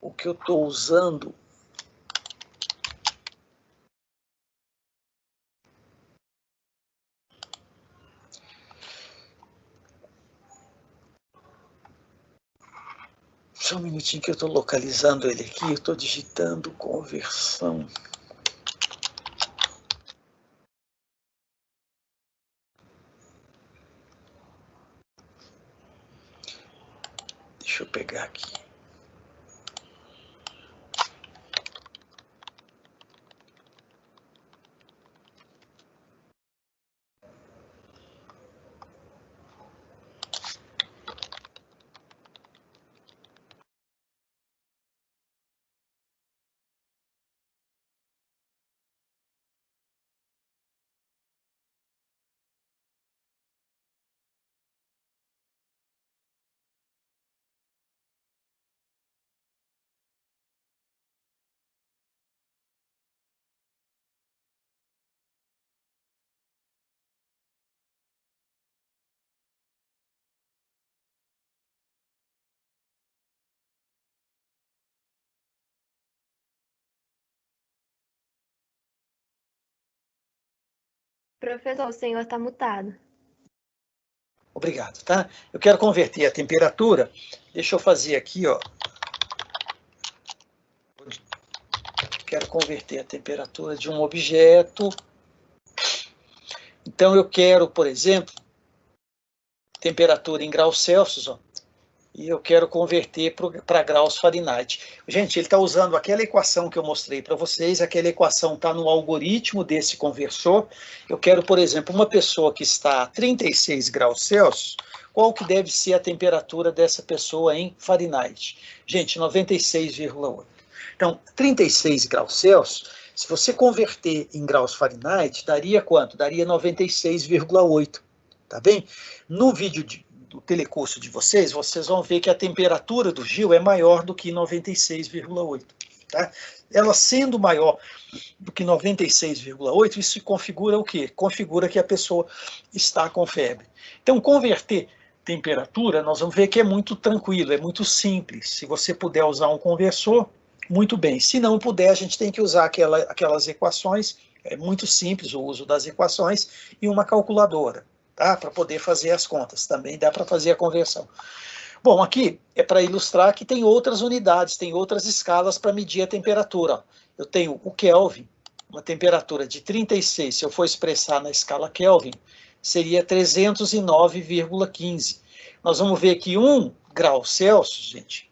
O que eu estou usando só um minutinho que eu estou localizando ele aqui, eu estou digitando conversão. Deixa eu pegar aqui. Professor, o senhor está mutado. Obrigado, tá? Eu quero converter a temperatura. Deixa eu fazer aqui, ó. Quero converter a temperatura de um objeto. Então, eu quero, por exemplo, temperatura em graus Celsius, ó, e eu quero converter para graus Fahrenheit. Gente, ele está usando aquela equação que eu mostrei para vocês, aquela equação está no algoritmo desse conversor. Eu quero, por exemplo, uma pessoa que está a 36 graus Celsius, qual que deve ser a temperatura dessa pessoa em Fahrenheit? Gente, 96,8. Então, 36 graus Celsius, se você converter em graus Fahrenheit, daria quanto? Daria 96,8, tá bem? No vídeo do telecurso de vocês, vocês vão ver que a temperatura do Gil é maior do que 96,8, tá? Ela sendo maior do que 96,8, isso configura o quê? Configura que a pessoa está com febre. Então, converter temperatura, nós vamos ver que é muito tranquilo, é muito simples. Se você puder usar um conversor, muito bem. Se não puder, a gente tem que usar aquelas equações, é muito simples o uso das equações, e uma calculadora, tá? Para poder fazer as contas. Também dá para fazer a conversão. Bom, aqui é para ilustrar que tem outras unidades, tem outras escalas para medir a temperatura. Eu tenho o Kelvin, uma temperatura de 36, se eu for expressar na escala Kelvin, seria 309,15. Nós vamos ver que 1 grau Celsius, gente,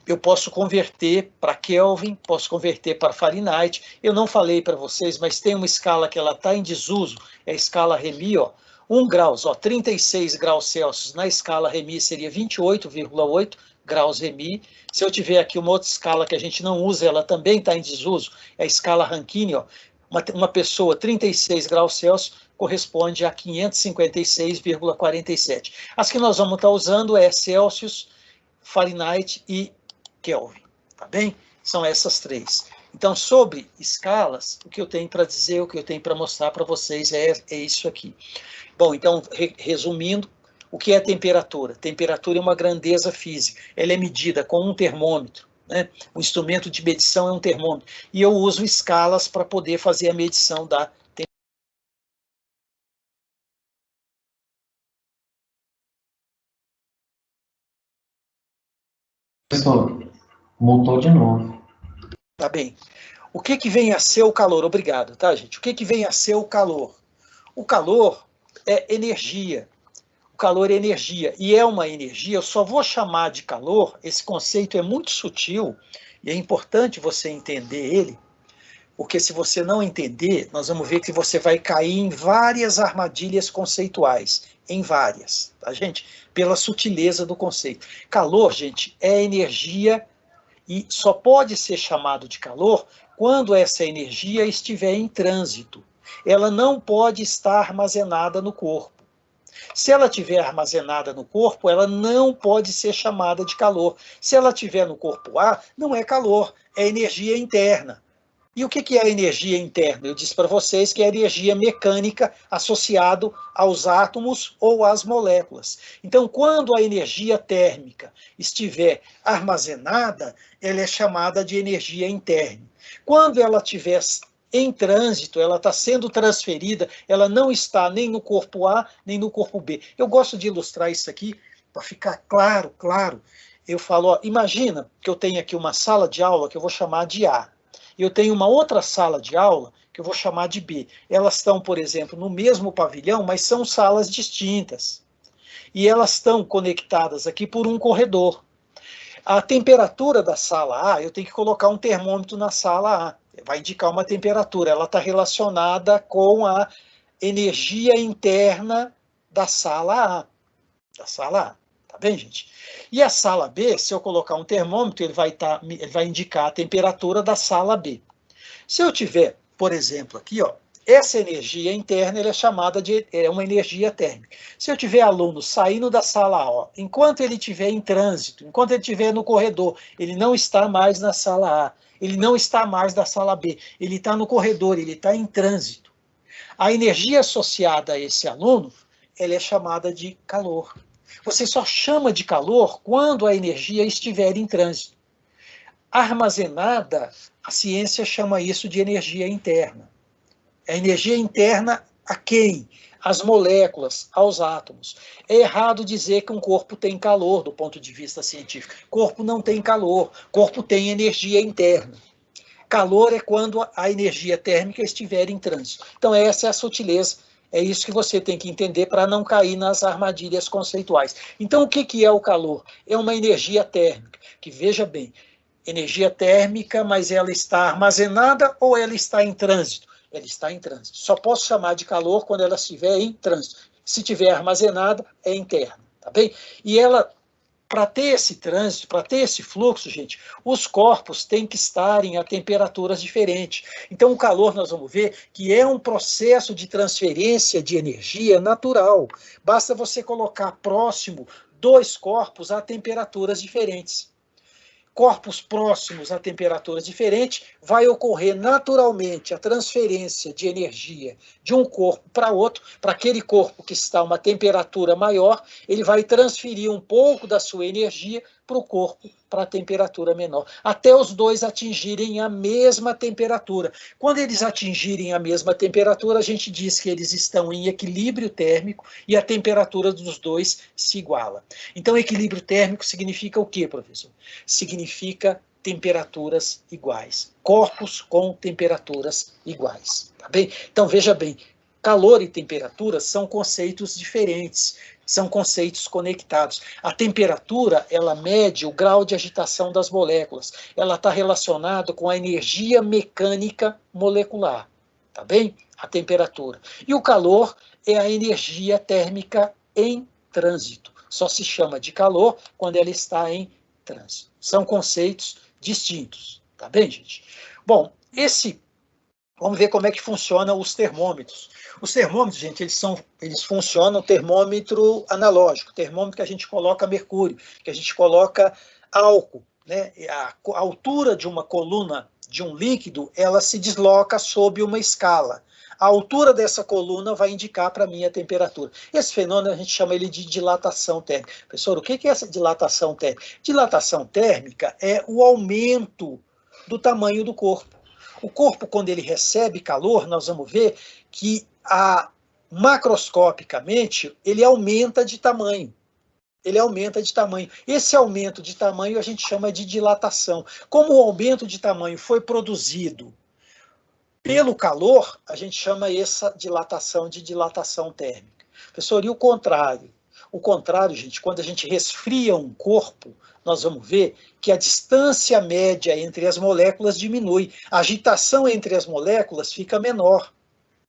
eu posso converter para Kelvin, posso converter para Fahrenheit. Eu não falei para vocês, mas tem uma escala que ela está em desuso, é a escala Remy, ó, 1 graus, ó, 36 graus Celsius na escala Remy seria 28,8 graus Remy. Se eu tiver aqui uma outra escala que a gente não usa, ela também está em desuso, é a escala Rankine, ó, uma pessoa 36 graus Celsius corresponde a 556,47. As que nós vamos estar usando é Celsius, Fahrenheit e Kelvin, tá bem? São essas três. Então, sobre escalas, o que eu tenho para dizer, o que eu tenho para mostrar para vocês é isso aqui. Bom, então, resumindo, o que é temperatura? Temperatura é uma grandeza física. Ela é medida com um termômetro, né? O instrumento de medição é um termômetro. E eu uso escalas para poder fazer a medição da temperatura. Professor, montou de novo. Tá bem. O que vem a ser o calor? Obrigado, tá, gente? O que vem a ser o calor? O calor é energia. O calor é energia. E é uma energia, eu só vou chamar de calor, esse conceito é muito sutil, e é importante você entender ele, porque se você não entender, nós vamos ver que você vai cair em várias armadilhas conceituais. Em várias, tá, gente? Pela sutileza do conceito. Calor, gente, é energia e só pode ser chamado de calor quando essa energia estiver em trânsito. Ela não pode estar armazenada no corpo. Se ela estiver armazenada no corpo, ela não pode ser chamada de calor. Se ela estiver no corpo A, não é calor, é energia interna. E o que é a energia interna? Eu disse para vocês que é a energia mecânica associada aos átomos ou às moléculas. Então, quando a energia térmica estiver armazenada, ela é chamada de energia interna. Quando ela estiver em trânsito, ela está sendo transferida, ela não está nem no corpo A, nem no corpo B. Eu gosto de ilustrar isso aqui, para ficar claro. Eu falo, ó, imagina que eu tenho aqui uma sala de aula que eu vou chamar de A. E eu tenho uma outra sala de aula que eu vou chamar de B. Elas estão, por exemplo, no mesmo pavilhão, mas são salas distintas. E elas estão conectadas aqui por um corredor. A temperatura da sala A, eu tenho que colocar um termômetro na sala A. Vai indicar uma temperatura. Ela está relacionada com a energia interna da sala A. Tá bem, gente? E a sala B, se eu colocar um termômetro, ele vai indicar a temperatura da sala B. Se eu tiver, por exemplo, aqui, ó, essa energia interna ela é chamada de uma energia térmica. Se eu tiver aluno saindo da sala A, ó, enquanto ele estiver em trânsito, enquanto ele estiver no corredor, ele não está mais na sala A, ele não está mais na sala B, ele está no corredor, ele está em trânsito. A energia associada a esse aluno, ela é chamada de calor. Você só chama de calor quando a energia estiver em trânsito. Armazenada, a ciência chama isso de energia interna. A energia interna a quem? Às moléculas, aos átomos. É errado dizer que um corpo tem calor do ponto de vista científico. Corpo não tem calor, corpo tem energia interna. Calor é quando a energia térmica estiver em trânsito. Então essa é a sutileza. É isso que você tem que entender para não cair nas armadilhas conceituais. Então, o que é o calor? É uma energia térmica, que, veja bem, energia térmica, mas ela está armazenada ou ela está em trânsito? Ela está em trânsito. Só posso chamar de calor quando ela estiver em trânsito. Se estiver armazenada, é interna, tá bem? E ela, para ter esse trânsito, para ter esse fluxo, gente, os corpos têm que estarem a temperaturas diferentes. Então, o calor, nós vamos ver que é um processo de transferência de energia natural. Basta você colocar próximo dois corpos a temperaturas diferentes. Corpos próximos a temperaturas diferentes, vai ocorrer naturalmente a transferência de energia de um corpo para outro. Para aquele corpo que está a uma temperatura maior, ele vai transferir um pouco da sua energia para o corpo para a temperatura menor, até os dois atingirem a mesma temperatura. Quando eles atingirem a mesma temperatura, a gente diz que eles estão em equilíbrio térmico e a temperatura dos dois se iguala. Então, equilíbrio térmico significa o quê, professor? Significa temperaturas iguais. Corpos com temperaturas iguais. Tá bem? Então, veja bem, calor e temperatura são conceitos diferentes, são conceitos conectados. A temperatura, ela mede o grau de agitação das moléculas. Ela está relacionada com a energia mecânica molecular, tá bem? A temperatura. E o calor é a energia térmica em trânsito. Só se chama de calor quando ela está em trânsito. São conceitos distintos, tá bem, gente? Bom, vamos ver como é que funcionam os termômetros. Os termômetros, gente, eles funcionam termômetro analógico, termômetro que a gente coloca mercúrio, que a gente coloca álcool né, a altura de uma coluna de um líquido, ela se desloca sob uma escala. A altura dessa coluna vai indicar para mim a temperatura. Esse fenômeno a gente chama ele de dilatação térmica. Professor, o que é essa dilatação térmica? Dilatação térmica é o aumento do tamanho do corpo. O corpo, quando ele recebe calor, nós vamos ver que macroscopicamente ele aumenta de tamanho. Ele aumenta de tamanho. Esse aumento de tamanho a gente chama de dilatação. Como o aumento de tamanho foi produzido pelo calor, a gente chama essa dilatação de dilatação térmica. Professor, e o contrário? O contrário, gente, quando a gente resfria um corpo, nós vamos ver que a distância média entre as moléculas diminui. A agitação entre as moléculas fica menor.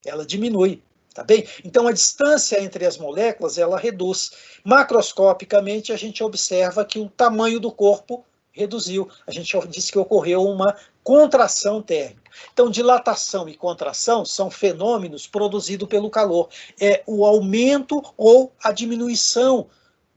Ela diminui. Tá bem? Então, a distância entre as moléculas, ela reduz. Macroscopicamente, a gente observa que o tamanho do corpo reduziu. A gente disse que ocorreu uma contração térmica. Então, dilatação e contração são fenômenos produzidos pelo calor. É o aumento ou a diminuição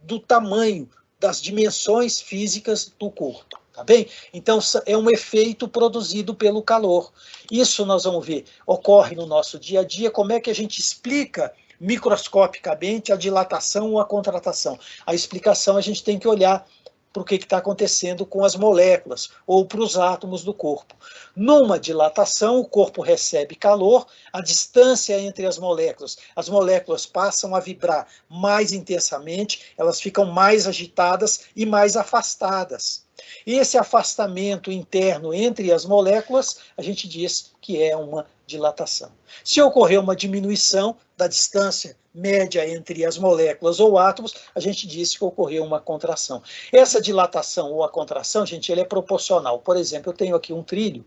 do tamanho, das dimensões físicas do corpo. Tá bem? Então, é um efeito produzido pelo calor. Isso nós vamos ver, ocorre no nosso dia a dia. Como é que a gente explica microscopicamente a dilatação ou a contratação? A explicação a gente tem que olhar para o que está acontecendo com as moléculas ou para os átomos do corpo. Numa dilatação, o corpo recebe calor, a distância entre as moléculas passam a vibrar mais intensamente, elas ficam mais agitadas e mais afastadas. E esse afastamento interno entre as moléculas, a gente diz que é uma dilatação. Se ocorrer uma diminuição da distância média entre as moléculas ou átomos, a gente diz que ocorreu uma contração. Essa dilatação ou a contração, gente, ele é proporcional. Por exemplo, eu tenho aqui um trilho,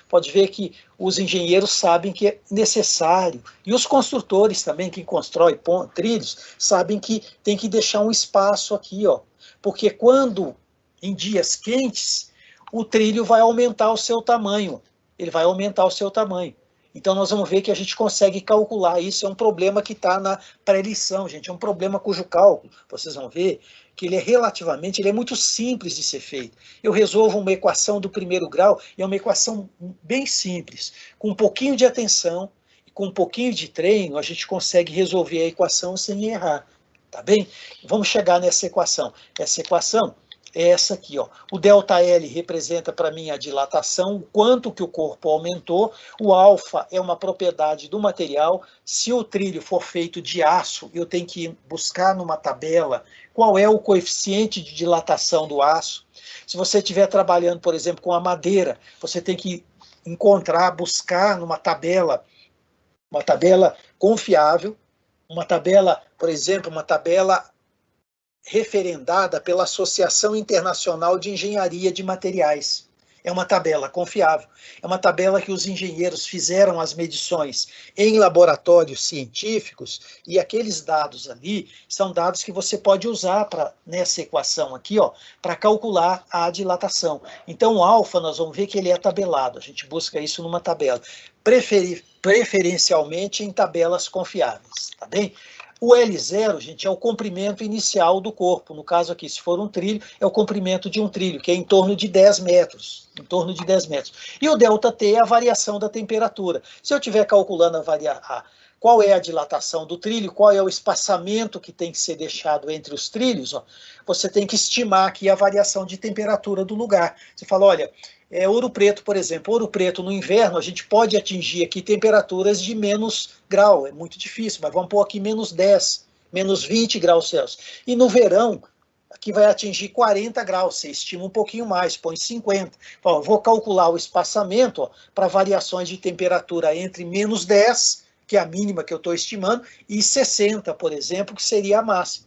pode ver que os engenheiros sabem que é necessário, e os construtores também, que constroem trilhos, sabem que tem que deixar um espaço aqui, ó, porque quando em dias quentes, o trilho vai aumentar o seu tamanho. Ele vai aumentar o seu tamanho. Então, nós vamos ver que a gente consegue calcular isso. É um problema que está na pré-lição, gente. É um problema cujo cálculo, vocês vão ver, que ele é muito simples de ser feito. Eu resolvo uma equação do primeiro grau, e é uma equação bem simples. Com um pouquinho de atenção e com um pouquinho de treino, a gente consegue resolver a equação sem errar. Tá bem? Vamos chegar nessa equação. Essa equação é essa aqui, ó. O ΔL representa para mim a dilatação, o quanto que o corpo aumentou. O alfa é uma propriedade do material. Se o trilho for feito de aço, eu tenho que buscar numa tabela qual é o coeficiente de dilatação do aço. Se você estiver trabalhando, por exemplo, com a madeira, você tem que buscar numa tabela, uma tabela confiável, uma tabela, por exemplo, uma tabela referendada pela Associação Internacional de Engenharia de Materiais. É uma tabela confiável. É uma tabela que os engenheiros fizeram as medições em laboratórios científicos, e aqueles dados ali são dados que você pode usar nessa equação aqui, para calcular a dilatação. Então, o alfa, nós vamos ver que ele é tabelado. A gente busca isso numa tabela. Preferencialmente em tabelas confiáveis. Tá bem? O L0, gente, é o comprimento inicial do corpo. No caso aqui, se for um trilho, é o comprimento de um trilho, que é em torno de 10 metros. Em torno de 10 metros. E o ΔT é a variação da temperatura. Se eu estiver calculando qual é a dilatação do trilho, qual é o espaçamento que tem que ser deixado entre os trilhos, você tem que estimar aqui a variação de temperatura do lugar. Você fala, olha, Ouro Preto, por exemplo, Ouro Preto no inverno, a gente pode atingir aqui temperaturas de menos grau, é muito difícil, mas vamos pôr aqui menos 10, menos 20 graus Celsius. E no verão, aqui vai atingir 40 graus, você estima um pouquinho mais, põe 50. Bom, vou calcular o espaçamento para variações de temperatura entre menos 10, que é a mínima que eu estou estimando, e 60, por exemplo, que seria a máxima.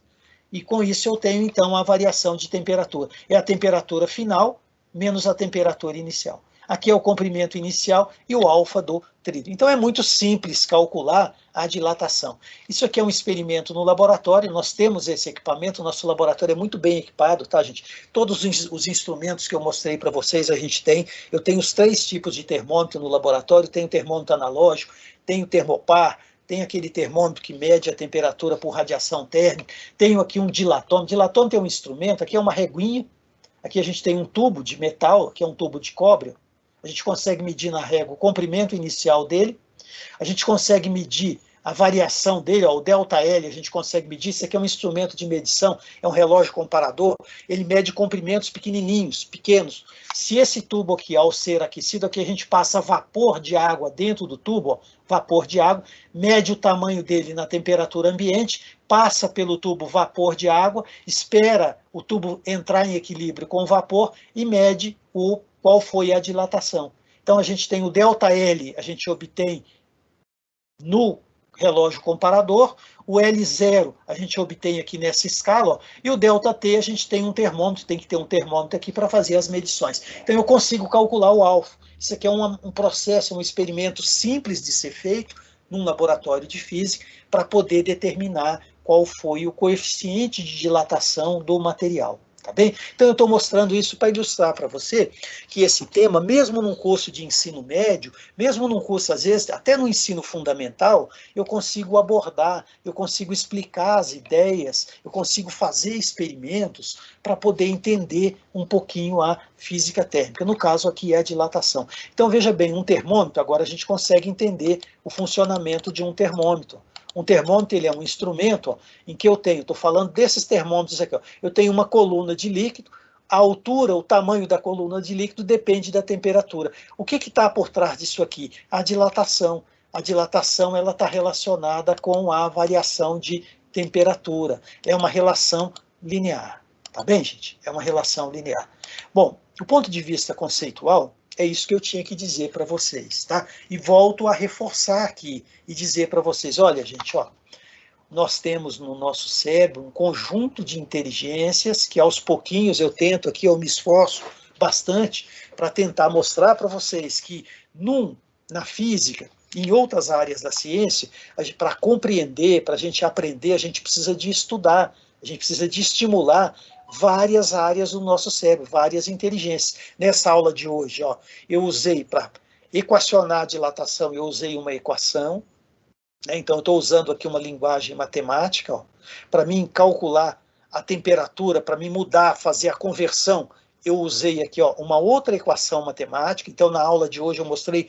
E com isso eu tenho, então, a variação de temperatura. É a temperatura final menos a temperatura inicial. Aqui é o comprimento inicial e o alfa do trilho. Então é muito simples calcular a dilatação. Isso aqui é um experimento no laboratório, nós temos esse equipamento, nosso laboratório é muito bem equipado, tá, gente? Todos os instrumentos que eu mostrei para vocês a gente tem. Eu tenho os 3 tipos de termômetro no laboratório, tenho termômetro analógico, tenho termopar, tem aquele termômetro que mede a temperatura por radiação térmica, tenho aqui um dilatômetro. Dilatômetro é um instrumento, aqui é uma reguinha. Aqui a gente tem um tubo de metal, que é um tubo de cobre. A gente consegue medir na régua o comprimento inicial dele. A gente consegue medir a variação dele, ó, o ΔL, a gente consegue medir. Isso aqui é um instrumento de medição, é um relógio comparador. Ele mede comprimentos pequenininhos, pequenos. Se esse tubo aqui, ao ser aquecido, aqui a gente passa vapor de água dentro do tubo, ó, vapor de água, mede o tamanho dele na temperatura ambiente, passa pelo tubo vapor de água, espera o tubo entrar em equilíbrio com o vapor e mede qual foi a dilatação. Então a gente tem o ΔL, a gente obtém no relógio comparador, o L0 a gente obtém aqui nessa escala, ó, e o ΔT a gente tem um termômetro, tem que ter um termômetro aqui para fazer as medições. Então eu consigo calcular o alfa. Isso aqui é um processo, um experimento simples de ser feito num laboratório de física para poder determinar qual foi o coeficiente de dilatação do material. Tá bem? Então eu estou mostrando isso para ilustrar para você que esse tema, mesmo num curso de ensino médio, mesmo num curso, às vezes, até no ensino fundamental, eu consigo abordar, eu consigo explicar as ideias, eu consigo fazer experimentos para poder entender um pouquinho a física térmica. No caso aqui é a dilatação. Então veja bem, um termômetro, agora a gente consegue entender o funcionamento de um termômetro. Um termômetro ele é um instrumento, ó, em que eu tenho, estou falando desses termômetros aqui, ó, eu tenho uma coluna de líquido, a altura, o tamanho da coluna de líquido depende da temperatura. O que está por trás disso aqui? A dilatação. A dilatação ela está relacionada com a variação de temperatura. É uma relação linear. Tá bem, gente? É uma relação linear. Bom, do ponto de vista conceitual, é isso que eu tinha que dizer para vocês, tá? E volto a reforçar aqui e dizer para vocês, olha, gente, ó, nós temos no nosso cérebro um conjunto de inteligências que aos pouquinhos eu tento aqui, eu me esforço bastante para tentar mostrar para vocês que na física, em outras áreas da ciência, para compreender, para a gente aprender, a gente precisa de estudar, a gente precisa de estimular várias áreas do nosso cérebro, várias inteligências. Nessa aula de hoje, ó, eu usei para equacionar a dilatação, eu usei uma equação, né? Então eu estou usando aqui uma linguagem matemática, para mim calcular a temperatura, para mim mudar, fazer a conversão, eu usei aqui ó, uma outra equação matemática. Então na aula de hoje eu mostrei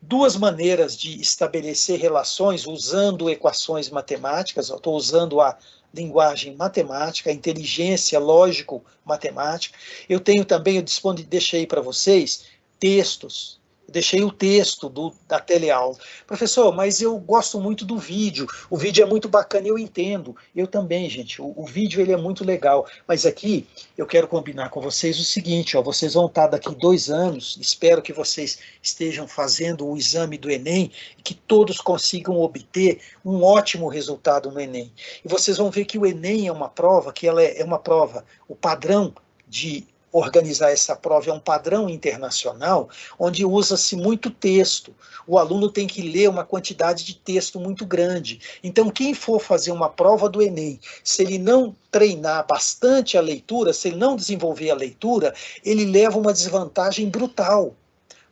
duas maneiras de estabelecer relações usando equações matemáticas. Eu estou usando a linguagem matemática, a inteligência lógico-matemática. Eu tenho também, eu deixei para vocês textos. Deixei o texto da teleaula. Professor, mas eu gosto muito do vídeo. O vídeo é muito bacana, eu entendo. Eu também, gente. O vídeo ele é muito legal. Mas aqui eu quero combinar com vocês o seguinte, ó, vocês vão estar daqui 2 anos, espero que vocês estejam fazendo o exame do Enem e que todos consigam obter um ótimo resultado no Enem. E vocês vão ver que o Enem é uma prova, que ela é uma prova, o padrão de organizar essa prova é um padrão internacional, onde usa-se muito texto. O aluno tem que ler uma quantidade de texto muito grande. Então, quem for fazer uma prova do Enem, se ele não treinar bastante a leitura, se ele não desenvolver a leitura, ele leva uma desvantagem brutal.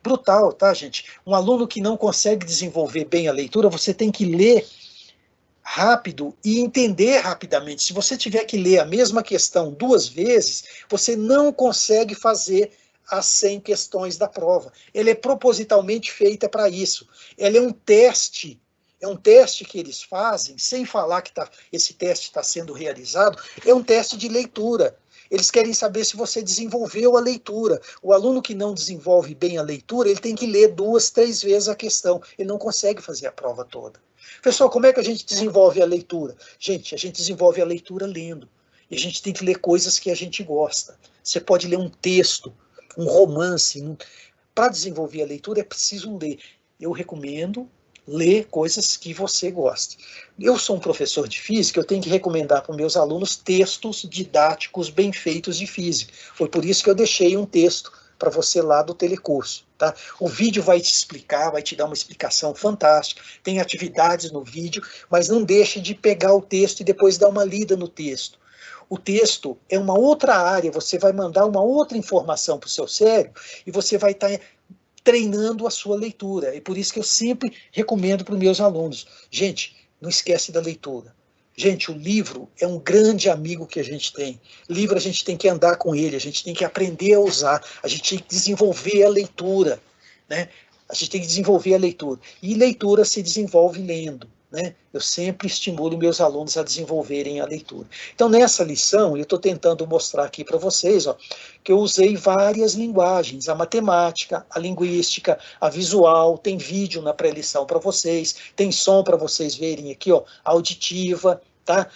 Brutal, tá, gente? Um aluno que não consegue desenvolver bem a leitura, você tem que ler rápido e entender rapidamente. Se você tiver que ler a mesma questão 2 vezes, você não consegue fazer as 100 questões da prova. Ela é propositalmente feita para isso. Ela é um teste que eles fazem, sem falar que esse teste está sendo realizado, é um teste de leitura. Eles querem saber se você desenvolveu a leitura. O aluno que não desenvolve bem a leitura, ele tem que ler 2, 3 vezes a questão. Ele não consegue fazer a prova toda. Pessoal, como é que a gente desenvolve a leitura? Gente, a gente desenvolve a leitura lendo. E a gente tem que ler coisas que a gente gosta. Você pode ler um texto, um romance. Para desenvolver a leitura é preciso ler. Eu recomendo ler coisas que você goste. Eu sou um professor de física, eu tenho que recomendar para os meus alunos textos didáticos bem feitos de física. Foi por isso que eu deixei um texto para você lá do telecurso. Tá? O vídeo vai te explicar, vai te dar uma explicação fantástica, tem atividades no vídeo, mas não deixe de pegar o texto e depois dar uma lida no texto. O texto é uma outra área, você vai mandar uma outra informação para o seu cérebro e você vai estar treinando a sua leitura. É por isso que eu sempre recomendo para os meus alunos. Gente, não esquece da leitura. Gente, o livro é um grande amigo que a gente tem. Livro a gente tem que andar com ele, a gente tem que aprender a usar, a gente tem que desenvolver a leitura, né? A gente tem que desenvolver a leitura. E leitura se desenvolve lendo, né? Eu sempre estimulo meus alunos a desenvolverem a leitura. Então, nessa lição, eu estou tentando mostrar aqui para vocês, ó, que eu usei várias linguagens, a matemática, a linguística, a visual, tem vídeo na pré-lição para vocês, tem som para vocês verem aqui, ó, auditiva, tá?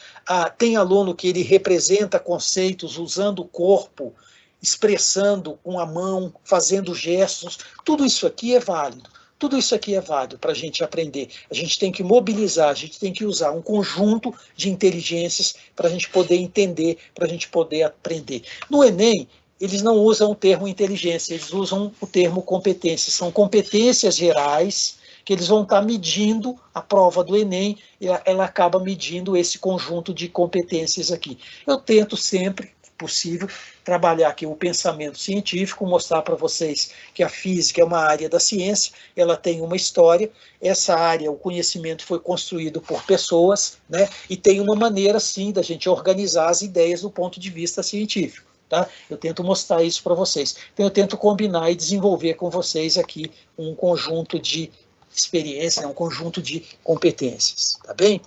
Tem aluno que ele representa conceitos usando o corpo, expressando com a mão, fazendo gestos, tudo isso aqui é válido. Tudo isso aqui é válido para a gente aprender. A gente tem que mobilizar, a gente tem que usar um conjunto de inteligências para a gente poder entender, para a gente poder aprender. No Enem, eles não usam o termo inteligência, eles usam o termo competência. São competências gerais que eles vão estar medindo a prova do Enem, e ela acaba medindo esse conjunto de competências aqui. Eu tento sempre, possível, trabalhar aqui o pensamento científico, mostrar para vocês que a física é uma área da ciência, ela tem uma história, essa área, o conhecimento foi construído por pessoas, né, e tem uma maneira, sim, da gente organizar as ideias do ponto de vista científico. Tá? Eu tento mostrar isso para vocês. Então, eu tento combinar e desenvolver com vocês aqui um conjunto de experiências, um conjunto de competências. Tá bem?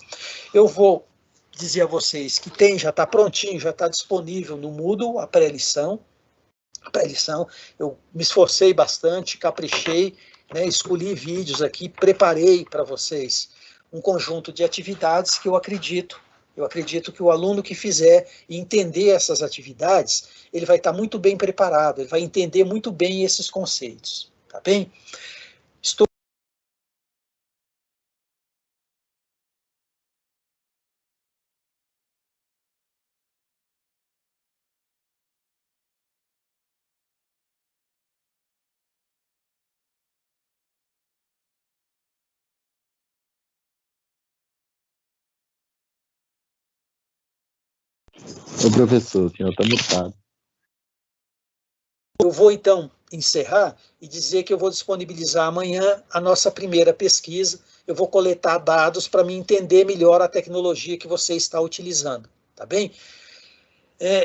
Eu vou dizer a vocês que já está prontinho, já está disponível no Moodle a pré-lição. Eu me esforcei bastante, caprichei, né, escolhi vídeos aqui, preparei para vocês um conjunto de atividades que eu acredito que o aluno que fizer e entender essas atividades, ele vai estar muito bem preparado, ele vai entender muito bem esses conceitos, tá bem? Ô, professor, o senhor está mutado. Eu vou, então, encerrar e dizer que eu vou disponibilizar amanhã a nossa primeira pesquisa. Eu vou coletar dados para me entender melhor a tecnologia que você está utilizando, tá bem?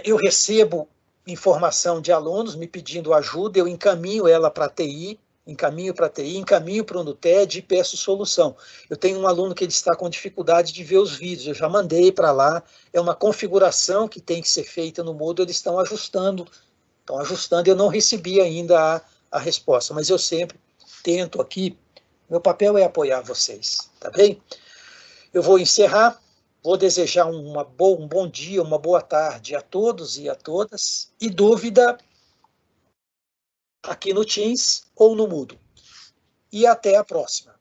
Eu recebo informação de alunos me pedindo ajuda, eu encaminho ela para a TI, encaminho para o NUTED e peço solução. Eu tenho um aluno que ele está com dificuldade de ver os vídeos, eu já mandei para lá, é uma configuração que tem que ser feita no Moodle, eles estão ajustando, eu não recebi ainda a resposta, mas eu sempre tento aqui, meu papel é apoiar vocês, tá bem? Eu vou encerrar, vou desejar um bom dia, uma boa tarde a todos e a todas, e dúvida aqui no Teams ou no Moodle. E até a próxima.